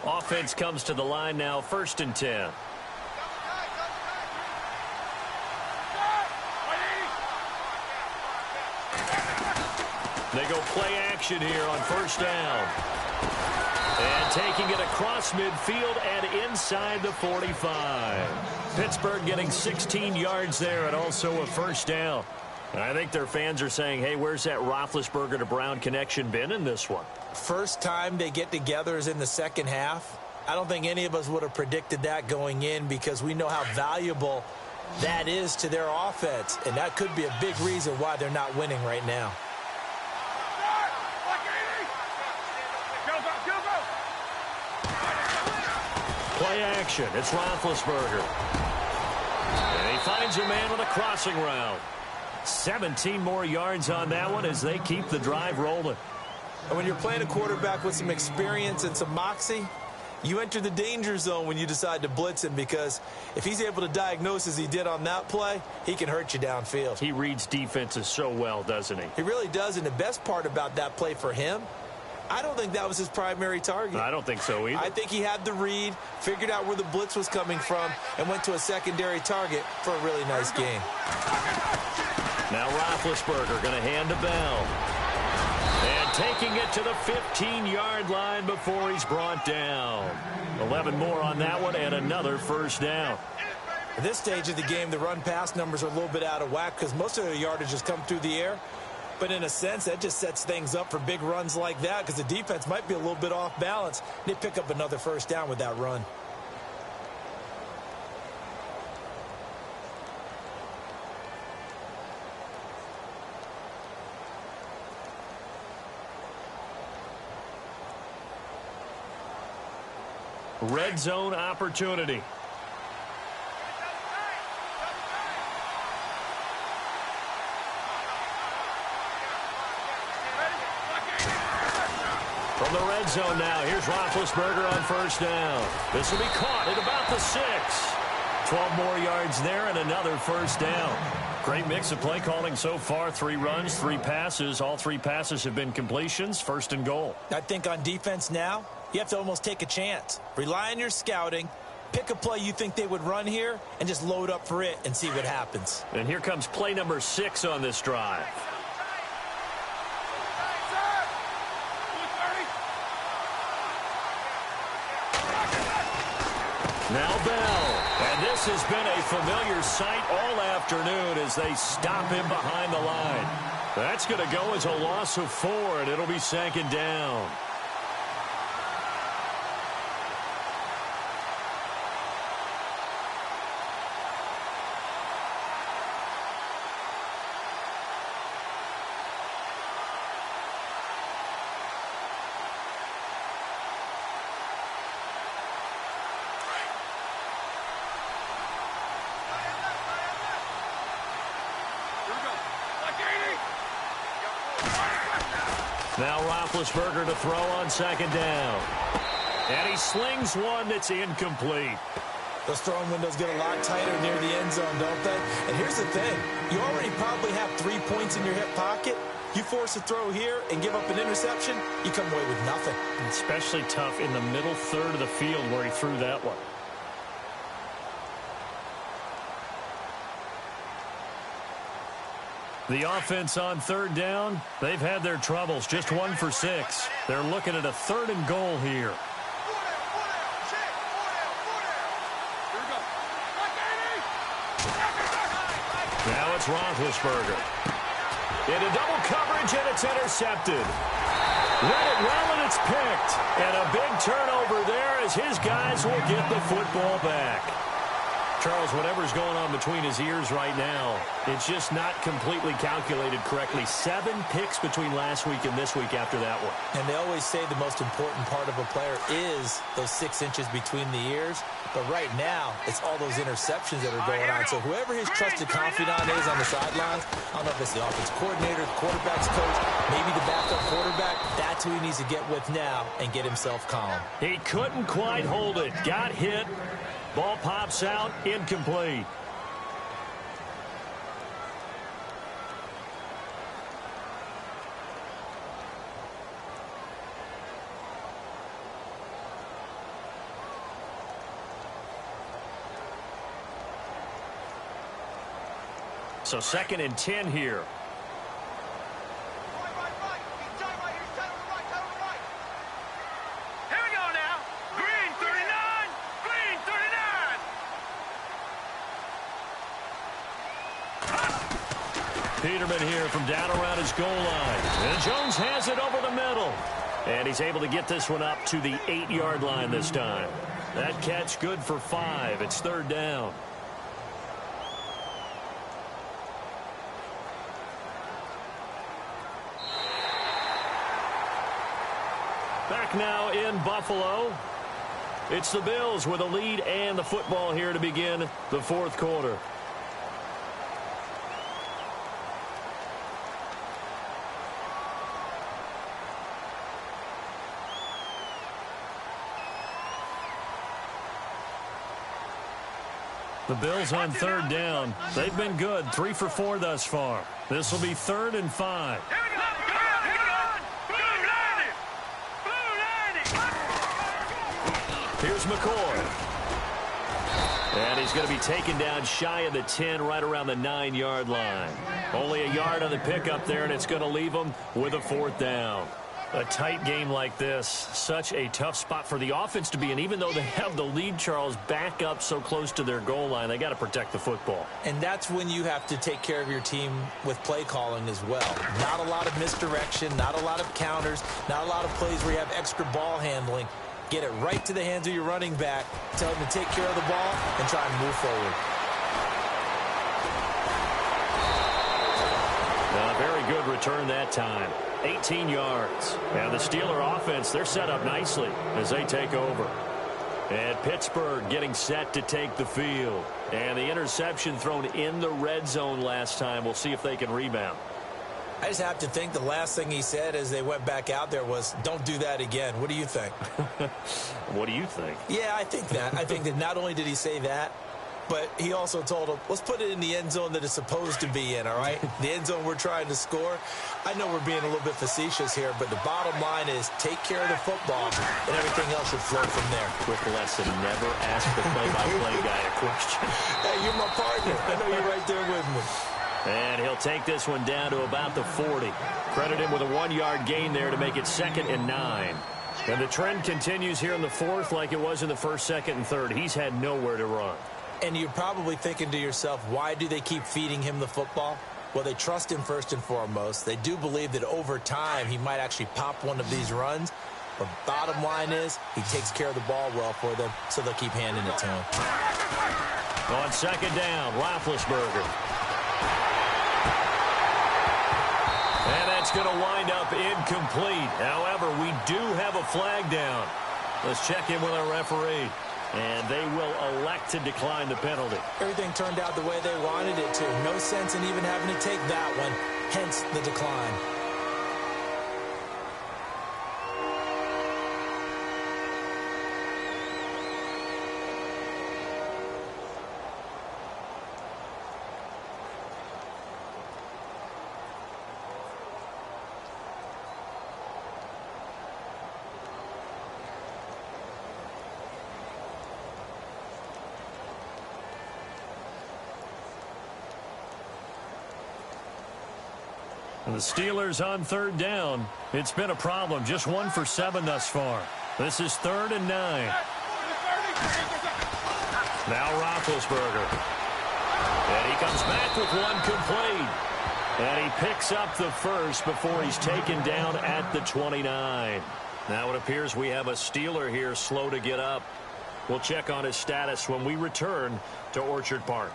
Offense comes to the line now, 1st and 10. They go play action here on first down. And taking it across midfield and inside the 45. Pittsburgh getting 16 yards there and also a first down. And I think their fans are saying, hey, where's that Roethlisberger to Brown connection been in this one? First time they get together is in the second half. I don't think any of us would have predicted that going in because we know how valuable that is to their offense, and that could be a big reason why they're not winning right now. Play action. It's Roethlisberger. And he finds a man with a crossing route. 17 more yards on that one as they keep the drive rolling. And when you're playing a quarterback with some experience and some moxie, you enter the danger zone when you decide to blitz him, because if he's able to diagnose as he did on that play, he can hurt you downfield. He reads defenses so well, doesn't he? He really does, and the best part about that play for him, I don't think that was his primary target. I don't think so either. I think he had the read, figured out where the blitz was coming from, and went to a secondary target for a really nice game. Now Roethlisberger going to hand to Bell. And taking it to the 15-yard line before he's brought down. 11 more on that one and another first down. At this stage of the game, the run-pass numbers are a little bit out of whack because most of the yardage has come through the air. But in a sense, that just sets things up for big runs like that because the defense might be a little bit off balance. They pick up another first down with that run. Red zone opportunity. From the red zone now, here's Roethlisberger on first down. This will be caught at about the 6. 12 more yards there and another first down. Great mix of play calling so far. 3 runs, 3 passes. All 3 passes have been completions. First and goal. I think on defense now, you have to almost take a chance. Rely on your scouting. Pick a play you think they would run here and just load up for it and see what happens. And here comes play number 6 on this drive. Now Bell. And this has been a familiar sight all afternoon as they stop him behind the line. That's going to go as a loss of 4, and it'll be second down. Now Roethlisberger to throw on second down. And he slings one that's incomplete. Those throwing windows get a lot tighter near the end zone, don't they? And here's the thing. You already probably have 3 points in your hip pocket. You force a throw here and give up an interception, you come away with nothing. Especially tough in the middle third of the field where he threw that one. The offense on third down, they've had their troubles. Just 1 for 6. They're looking at a 3rd and goal here. Now it's Roethlisberger. Into double coverage, and it's intercepted. Read it well, and it's picked. And a big turnover there as his guys will get the football back. Charles, whatever's going on between his ears right now, it's just not completely calculated correctly. 7 picks between last week and this week after that one. And they always say the most important part of a player is those 6 inches between the ears. But right now, it's all those interceptions that are going on. So whoever his trusted confidant is on the sidelines, I don't know if it's the offensive coordinator, the quarterback's coach, maybe the backup quarterback, that's who he needs to get with now and get himself calm. He couldn't quite hold it. Got hit. Ball pops out, incomplete. So 2nd and 10 here. Peterman here from down around his goal line. And Jones has it over the middle. And he's able to get this one up to the 8-yard line this time. That catch good for 5. It's 3rd down. Back now in Buffalo. It's the Bills with a lead and the football here to begin the 4th quarter. The Bills on 3rd down. They've been good, 3 for 4 thus far. This will be 3rd and 5. Here's McCoy. And he's going to be taken down shy of the 10, right around the 9-yard line. Only a yard on the pickup there, and it's going to leave him with a 4th down. A tight game like this, such a tough spot for the offense to be in. Even though they have the lead, Charles, back up so close to their goal line, they got to protect the football. And that's when you have to take care of your team with play calling as well. Not a lot of misdirection, not a lot of counters, not a lot of plays where you have extra ball handling. Get it right to the hands of your running back, tell him to take care of the ball, and try and move forward. A very good return that time. 18 yards. And the Steeler offense, they're set up nicely as they take over. And Pittsburgh getting set to take the field. And the interception thrown in the red zone last time. We'll see if they can rebound. I just have to think the last thing he said as they went back out there was, don't do that again. What do you think? What do you think? Yeah, I think that. I think that not only did he say that, but he also told him, let's put it in the end zone that it's supposed to be in, all right? The end zone we're trying to score. I know we're being a little bit facetious here, but the bottom line is take care of the football, and everything else should flow from there. Quick lesson, never ask the play-by-play guy a question. Hey, you're my partner. I know you're right there with me. And he'll take this one down to about the 40. Credit him with a 1-yard gain there to make it 2nd and 9. And the trend continues here in the 4th like it was in the 1st, 2nd, and 3rd. He's had nowhere to run. And you're probably thinking to yourself, why do they keep feeding him the football? Well, they trust him first and foremost. They do believe that over time he might actually pop one of these runs. But bottom line is he takes care of the ball well for them, so they'll keep handing it to him. On 2nd down, Roethlisberger. And that's going to wind up incomplete. However, we do have a flag down. Let's check in with our referee. And they will elect to decline the penalty. Everything turned out the way they wanted it to. No sense in even having to take that one, hence the decline. The Steelers on 3rd down. It's been a problem. Just 1 for 7 thus far. This is 3rd and 9. Now Roethlisberger. And he comes back with one complete. And he picks up the first before he's taken down at the 29. Now it appears we have a Steeler here slow to get up. We'll check on his status when we return to Orchard Park.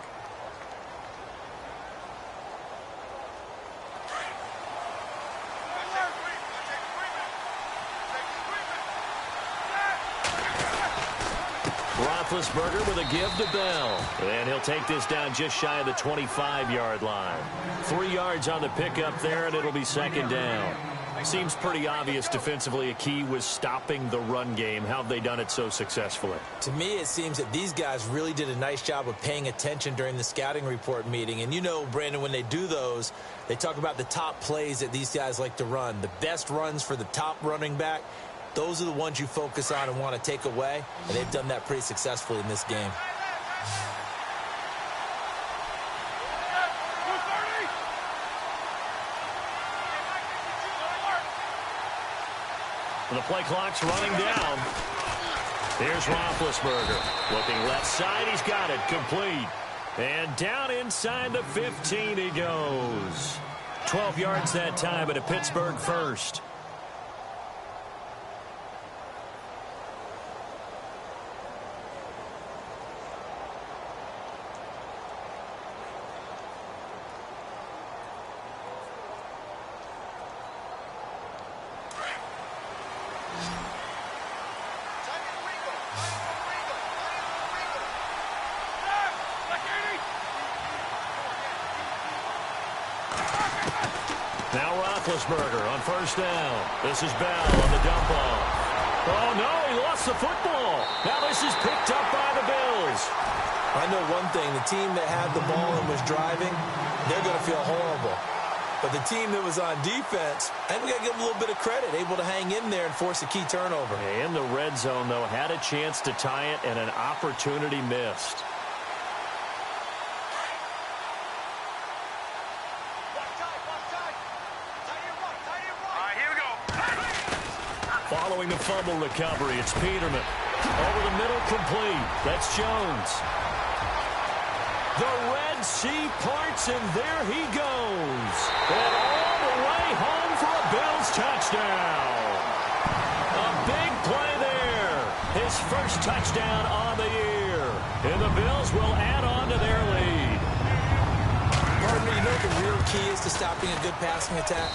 Roethlisberger with a give to Bell. And he'll take this down just shy of the 25-yard line. 3 yards on the pickup there, and it'll be 2nd down. Seems pretty obvious defensively a key was stopping the run game. How have they done it so successfully? To me, it seems that these guys really did a nice job of paying attention during the scouting report meeting. And you know, Brandon, when they do those, they talk about the top plays that these guys like to run. The best runs for the top running back. Those are the ones you focus on and want to take away, and they've done that pretty successfully in this game. The play clock's running down. Here's Roethlisberger. Looking left side, he's got it, complete. And down inside the 15 he goes. 12 yards that time, but a Pittsburgh first. Now Roethlisberger on first down. This is Bell on the dump off. Oh, no, he lost the football. Now this is picked up by the Bills. I know one thing. The team that had the ball and was driving, they're going to feel horrible. But the team that was on defense, I think we got to give them a little bit of credit, able to hang in there and force a key turnover. In the red zone, though, had a chance to tie it and an opportunity missed. Following the fumble recovery, it's Peterman. Over the middle, complete. That's Jones. The Red Sea parts, and there he goes. And all the way home for a Bills touchdown. A big play there. His first touchdown on the year. And the Bills will add on to their lead. Partner, you know what the real key is to stopping a good passing attack?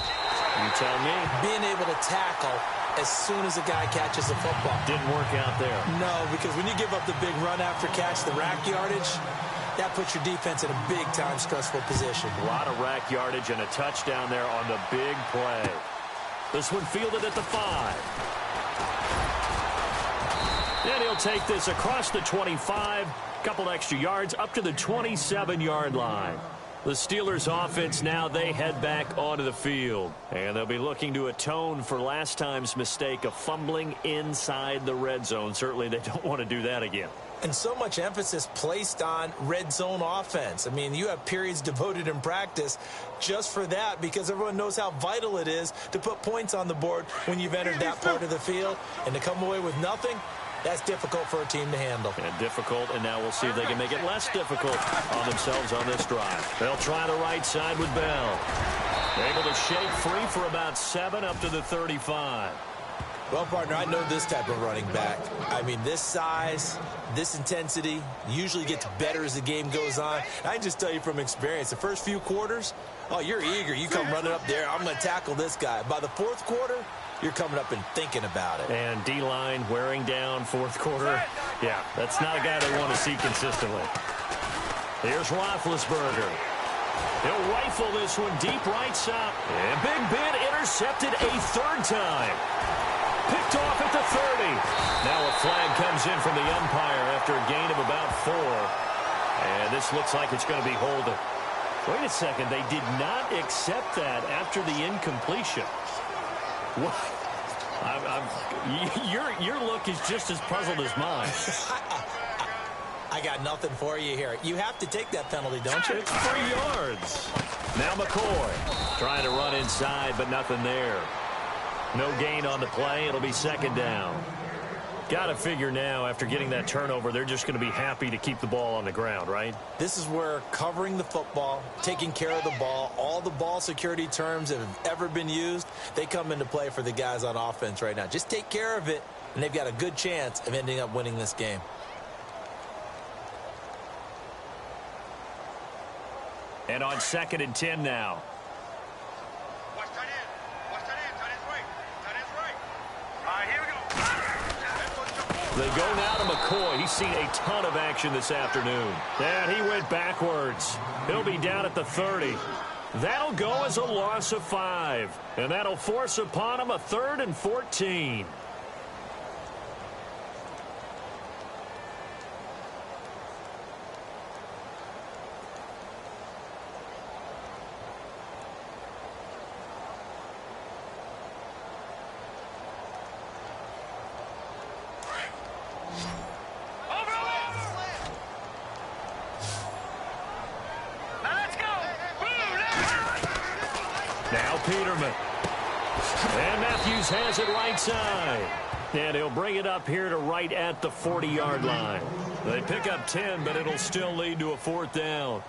You tell me. Being able to tackle as soon as a guy catches the football. Didn't work out there. No, because when you give up the big run after catch, the rack yardage, that puts your defense in a big-time stressful position. A lot of rack yardage and a touchdown there on the big play. This one fielded at the 5. And he'll take this across the 25. Couple extra yards up to the 27-yard line. The Steelers' offense now, they head back onto the field. And they'll be looking to atone for last time's mistake of fumbling inside the red zone. Certainly they don't want to do that again. And so much emphasis placed on red zone offense. I mean, you have periods devoted in practice just for that because everyone knows how vital it is to put points on the board when you've entered that part of the field. And to come away with nothing, that's difficult for a team to handle. And difficult, and now we'll see if they can make it less difficult on themselves on this drive. They'll try the right side with Bell. Able to shake free for about 7 up to the 35. Well, partner, I know this type of running back. I mean, this size, this intensity usually gets better as the game goes on. I just tell you from experience, the first few quarters, oh, you're eager. You come running up there, I'm going to tackle this guy. By the fourth quarter, you're coming up and thinking about it. And D-line wearing down fourth quarter. Yeah, that's not a guy they want to see consistently. Here's Roethlisberger. He'll rifle this one deep right side. And Big Ben intercepted a third time. Picked off at the 30. Now a flag comes in from the umpire after a gain of about 4. And this looks like it's going to be holding. Wait a second. They did not accept that after the incompletion. What? Your look is just as puzzled as mine. I got nothing for you here. You have to take that penalty, don't you? It's 3 yards. Now McCoy trying to run inside, but nothing there. No gain on the play. It'll be second down. Got to figure now, after getting that turnover, they're just going to be happy to keep the ball on the ground, right? This is where covering the football, taking care of the ball, all the ball security terms that have ever been used, they come into play for the guys on offense right now. Just take care of it, and they've got a good chance of ending up winning this game. And on 2nd and 10 now. They go now to McCoy. He's seen a ton of action this afternoon. And he went backwards. He'll be down at the 30. That'll go as a loss of 5. And that'll force upon him a 3rd and 14. Now Peterman. And Matthews has it right side. And he'll bring it up here to right at the 40-yard line. They pick up 10, but it'll still lead to a 4th down.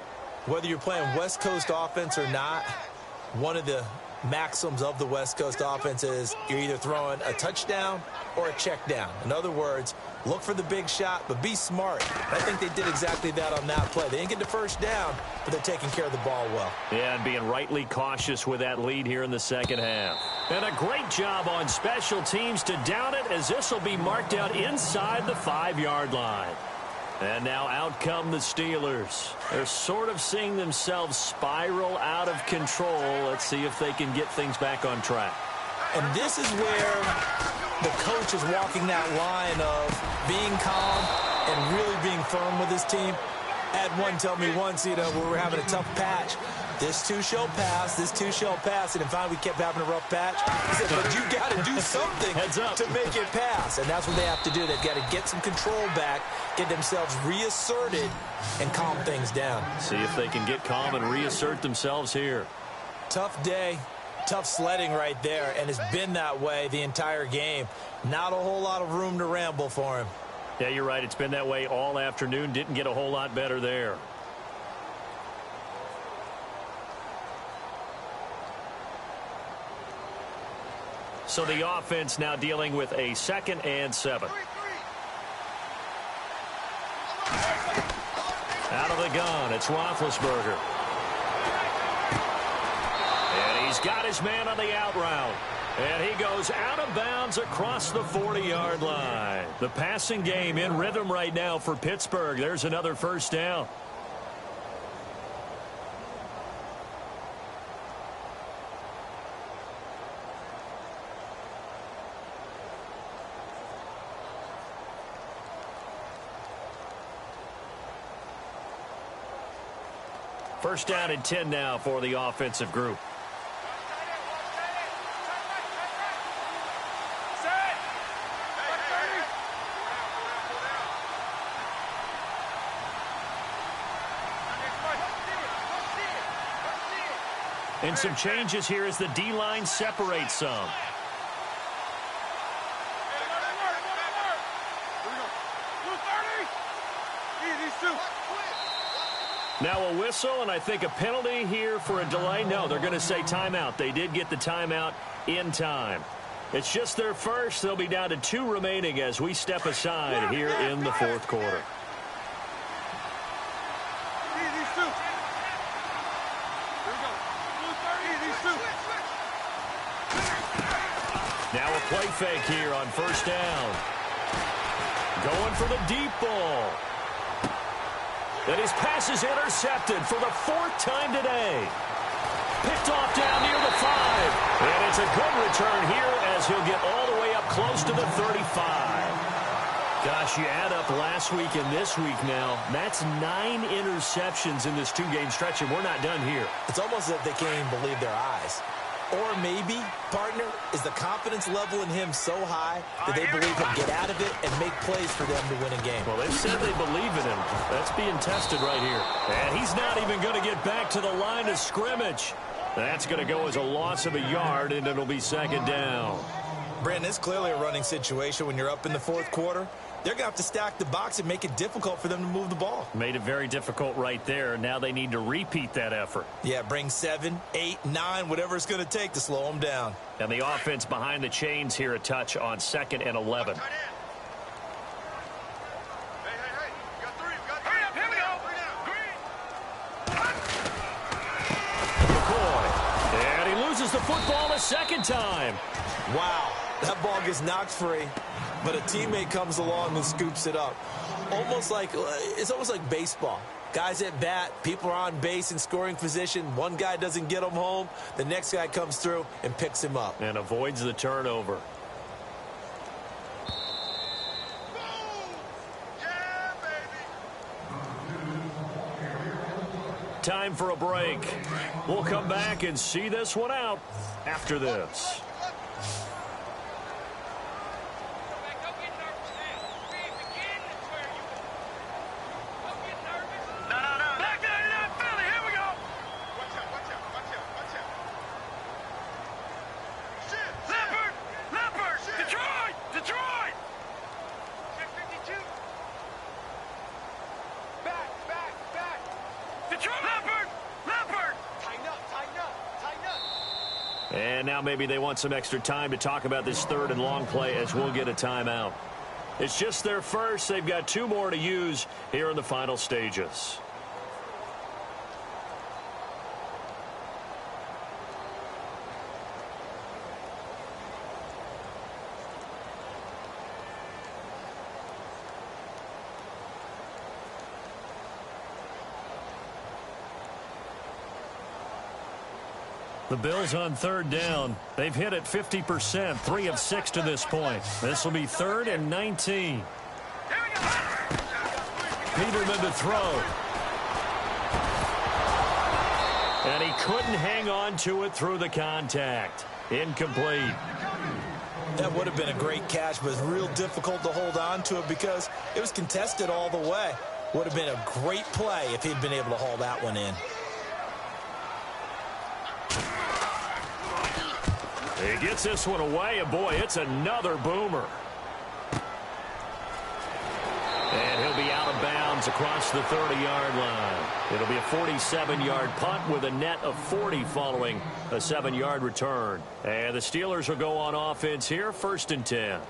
Whether you're playing West Coast offense or not, one of the maxims of the West Coast offense is you're either throwing a touchdown or a check down. In other words, look for the big shot, but be smart. I think they did exactly that on that play. They didn't get the first down, but they're taking care of the ball well. Yeah, and being rightly cautious with that lead here in the second half. And a great job on special teams to down it, as this will be marked out inside the 5-yard line. And now out come the Steelers. They're sort of seeing themselves spiral out of control. Let's see if they can get things back on track. And this is where the coach is walking that line of being calm and really being firm with his team. I had one tell me once, we were having a tough patch. This too shall pass, this too shall pass. And finally, we kept having a rough patch. He said, but you got to do something to make it pass. And that's what they have to do. They've got to get some control back, get themselves reasserted, and calm things down. See if they can get calm and reassert themselves here. Tough day, tough sledding right there, and it's been that way the entire game. Not a whole lot of room to ramble for him. Yeah, you're right. It's been that way all afternoon. Didn't get a whole lot better there. So the offense now dealing with a 2nd and 7. Out of the gun, it's Roethlisberger. And he's got his man on the out route. And he goes out of bounds across the 40-yard line. The passing game in rhythm right now for Pittsburgh. There's another first down. First down and 10 now for the offensive group. And some changes here as the D-line separates some. Now a whistle, and I think a penalty here for a delay. No, they're going to say timeout. They did get the timeout in time. It's just their first. They'll be down to 2 remaining as we step aside here in the 4th quarter. Now a play fake here on first down. Going for the deep ball. And his pass is intercepted for the 4th time today. Picked off down near the 5. And it's a good return here as he'll get all the way up close to the 35. Gosh, you add up last week and this week now. That's 9 interceptions in this 2-game stretch, and we're not done here. It's almost as if they can't even believe their eyes. Or maybe, partner, is the confidence level in him so high that they believe he'll get out of it and make plays for them to win a game. Well, they've said they believe in him. That's being tested right here. And he's not even going to get back to the line of scrimmage. That's going to go as a loss of a yard, and it'll be 2nd down. Brandon, it's clearly a running situation when you're up in the 4th quarter. They're going to have to stack the box and make it difficult for them to move the ball. Made it very difficult right there. Now they need to repeat that effort. Yeah, bring 7, 8, 9, whatever it's going to take to slow them down. And the offense behind the chains here a touch on 2nd and 11. McCoy. And he loses the football a 2nd time. Wow, that ball gets knocked free. But a teammate comes along and scoops it up. It's almost like baseball. Guys at bat, people are on base in scoring position. One guy doesn't get him home. The next guy comes through and picks him up. And avoids the turnover. Yeah, baby. Time for a break. We'll come back and see this one out after this. And now maybe they want some extra time to talk about this 3rd and long play as we'll get a timeout. It's just their first. They've got 2 more to use here in the final stages. The Bills on third down. They've hit it 50%, 3 of 6 to this point. This will be 3rd and 19. Peterman to throw. And he couldn't hang on to it through the contact. Incomplete. That would have been a great catch, but it's real difficult to hold on to it because it was contested all the way. Would have been a great play if he'd been able to haul that one in. He gets this one away, and boy, it's another boomer. And he'll be out of bounds across the 30-yard line. It'll be a 47-yard punt with a net of 40 following a 7-yard return. And the Steelers will go on offense here, 1st and 10.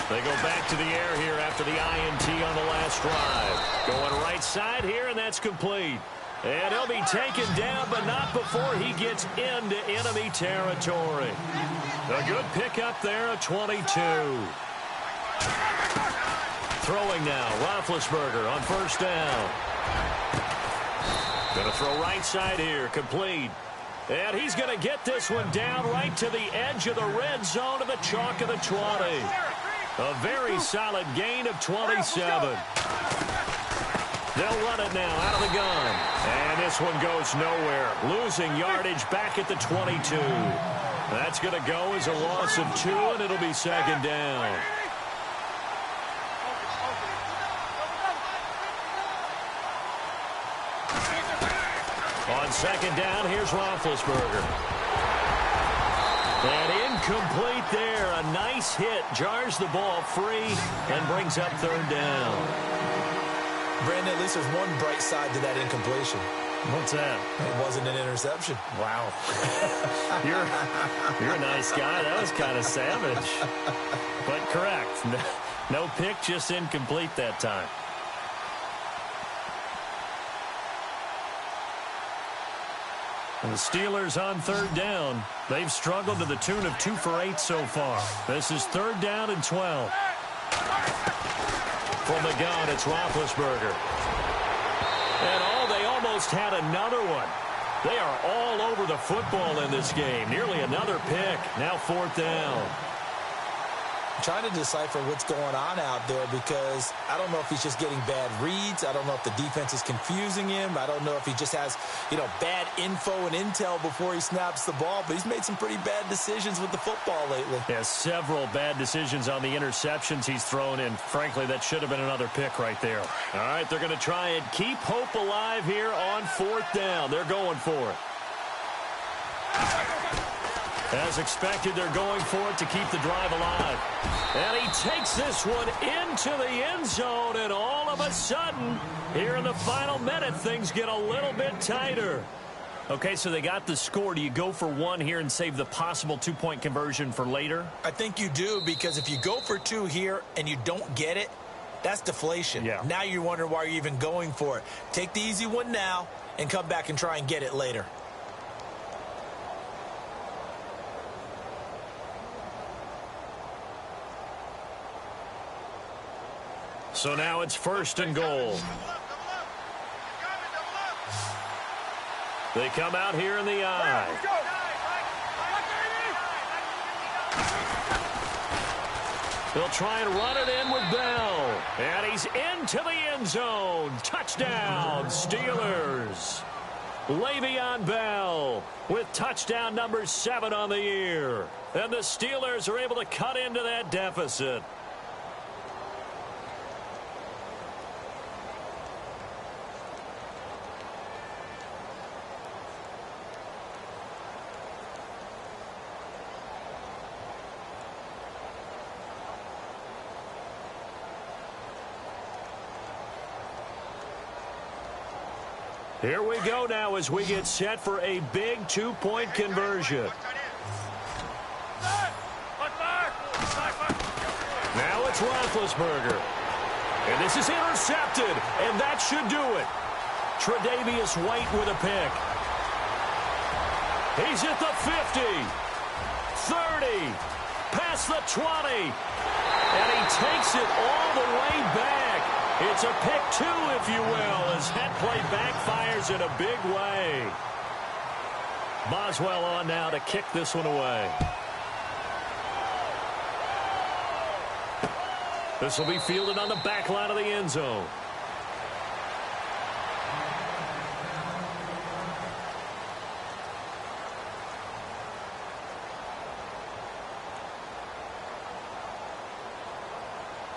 They go back to the air here after the INT on the last drive. Going right side here, and that's complete. And he'll be taken down, but not before he gets into enemy territory. A good pickup there at 22. Throwing now, Roethlisberger on 1st down. Going to throw right side here, complete. And he's going to get this one down right to the edge of the red zone of the chalk of the 20. A very solid gain of 27. They'll run it now out of the gun. And this one goes nowhere. Losing yardage back at the 22. That's going to go as a loss of 2, and it'll be 2nd down. On 2nd down, here's Roethlisberger. And incomplete there. A nice hit. Jars the ball free and brings up 3rd down. Brandon, at least there's one bright side to that incompletion. What's that? It wasn't an interception. Wow. You're a nice guy. That was kind of savage. But correct. No pick, just incomplete that time. And the Steelers on 3rd down. They've struggled to the tune of 2 for 8 so far. This is 3rd down and 12. From the gun, it's Roethlisberger. And they almost had another one. They are all over the football in this game. Nearly another pick. Now 4th down. I'm trying to decipher what's going on out there because I don't know if he's just getting bad reads. I don't know if the defense is confusing him. I don't know if he just has, bad info and intel before he snaps the ball. But he's made some pretty bad decisions with the football lately. Yeah, several bad decisions on the interceptions he's thrown in. Frankly, that should have been another pick right there. All right, they're going to try and keep hope alive here on 4th down. They're going for it. As expected, they're going for it to keep the drive alive. And he takes this one into the end zone, and all of a sudden, here in the final minute, things get a little bit tighter. Okay, so they got the score. Do you go for 1 here and save the possible 2-point conversion for later? I think you do, because if you go for 2 here and you don't get it, that's deflation. Yeah. Now you're wondering why you're even going for it. Take the easy one now and come back and try and get it later. So now it's 1st and goal. They come out here in the eye. They'll try and run it in with Bell. And he's into the end zone. Touchdown, Steelers. Le'Veon Bell with touchdown number 7 on the year. And the Steelers are able to cut into that deficit. Here we go now as we get set for a big two-point conversion. Now it's Roethlisberger. And this is intercepted, and that should do it. Tre'Davious White with a pick. He's at the 50, 30, past the 20, and he takes it all the way back. It's a pick two, if you will, as that play backfires in a big way. Boswell on now to kick this one away. This will be fielded on the back line of the end zone.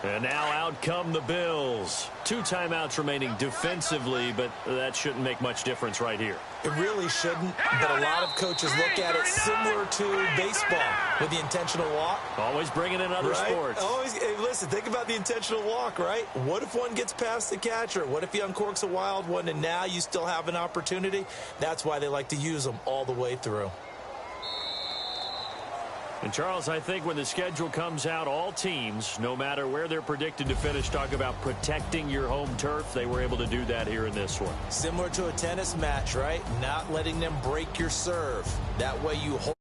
And now out come the Bills. 2 timeouts remaining defensively, but that shouldn't make much difference right here. It really shouldn't, but a lot of coaches look at it similar to baseball with the intentional walk. Always bringing in other sports. Always, hey, listen, think about the intentional walk, right? What if one gets past the catcher? What if he uncorks a wild one and now you still have an opportunity? That's why they like to use them all the way through. And, Charles, I think when the schedule comes out, all teams, no matter where they're predicted to finish, talk about protecting your home turf. They were able to do that here in this one. Similar to a tennis match, right? Not letting them break your serve. That way you hold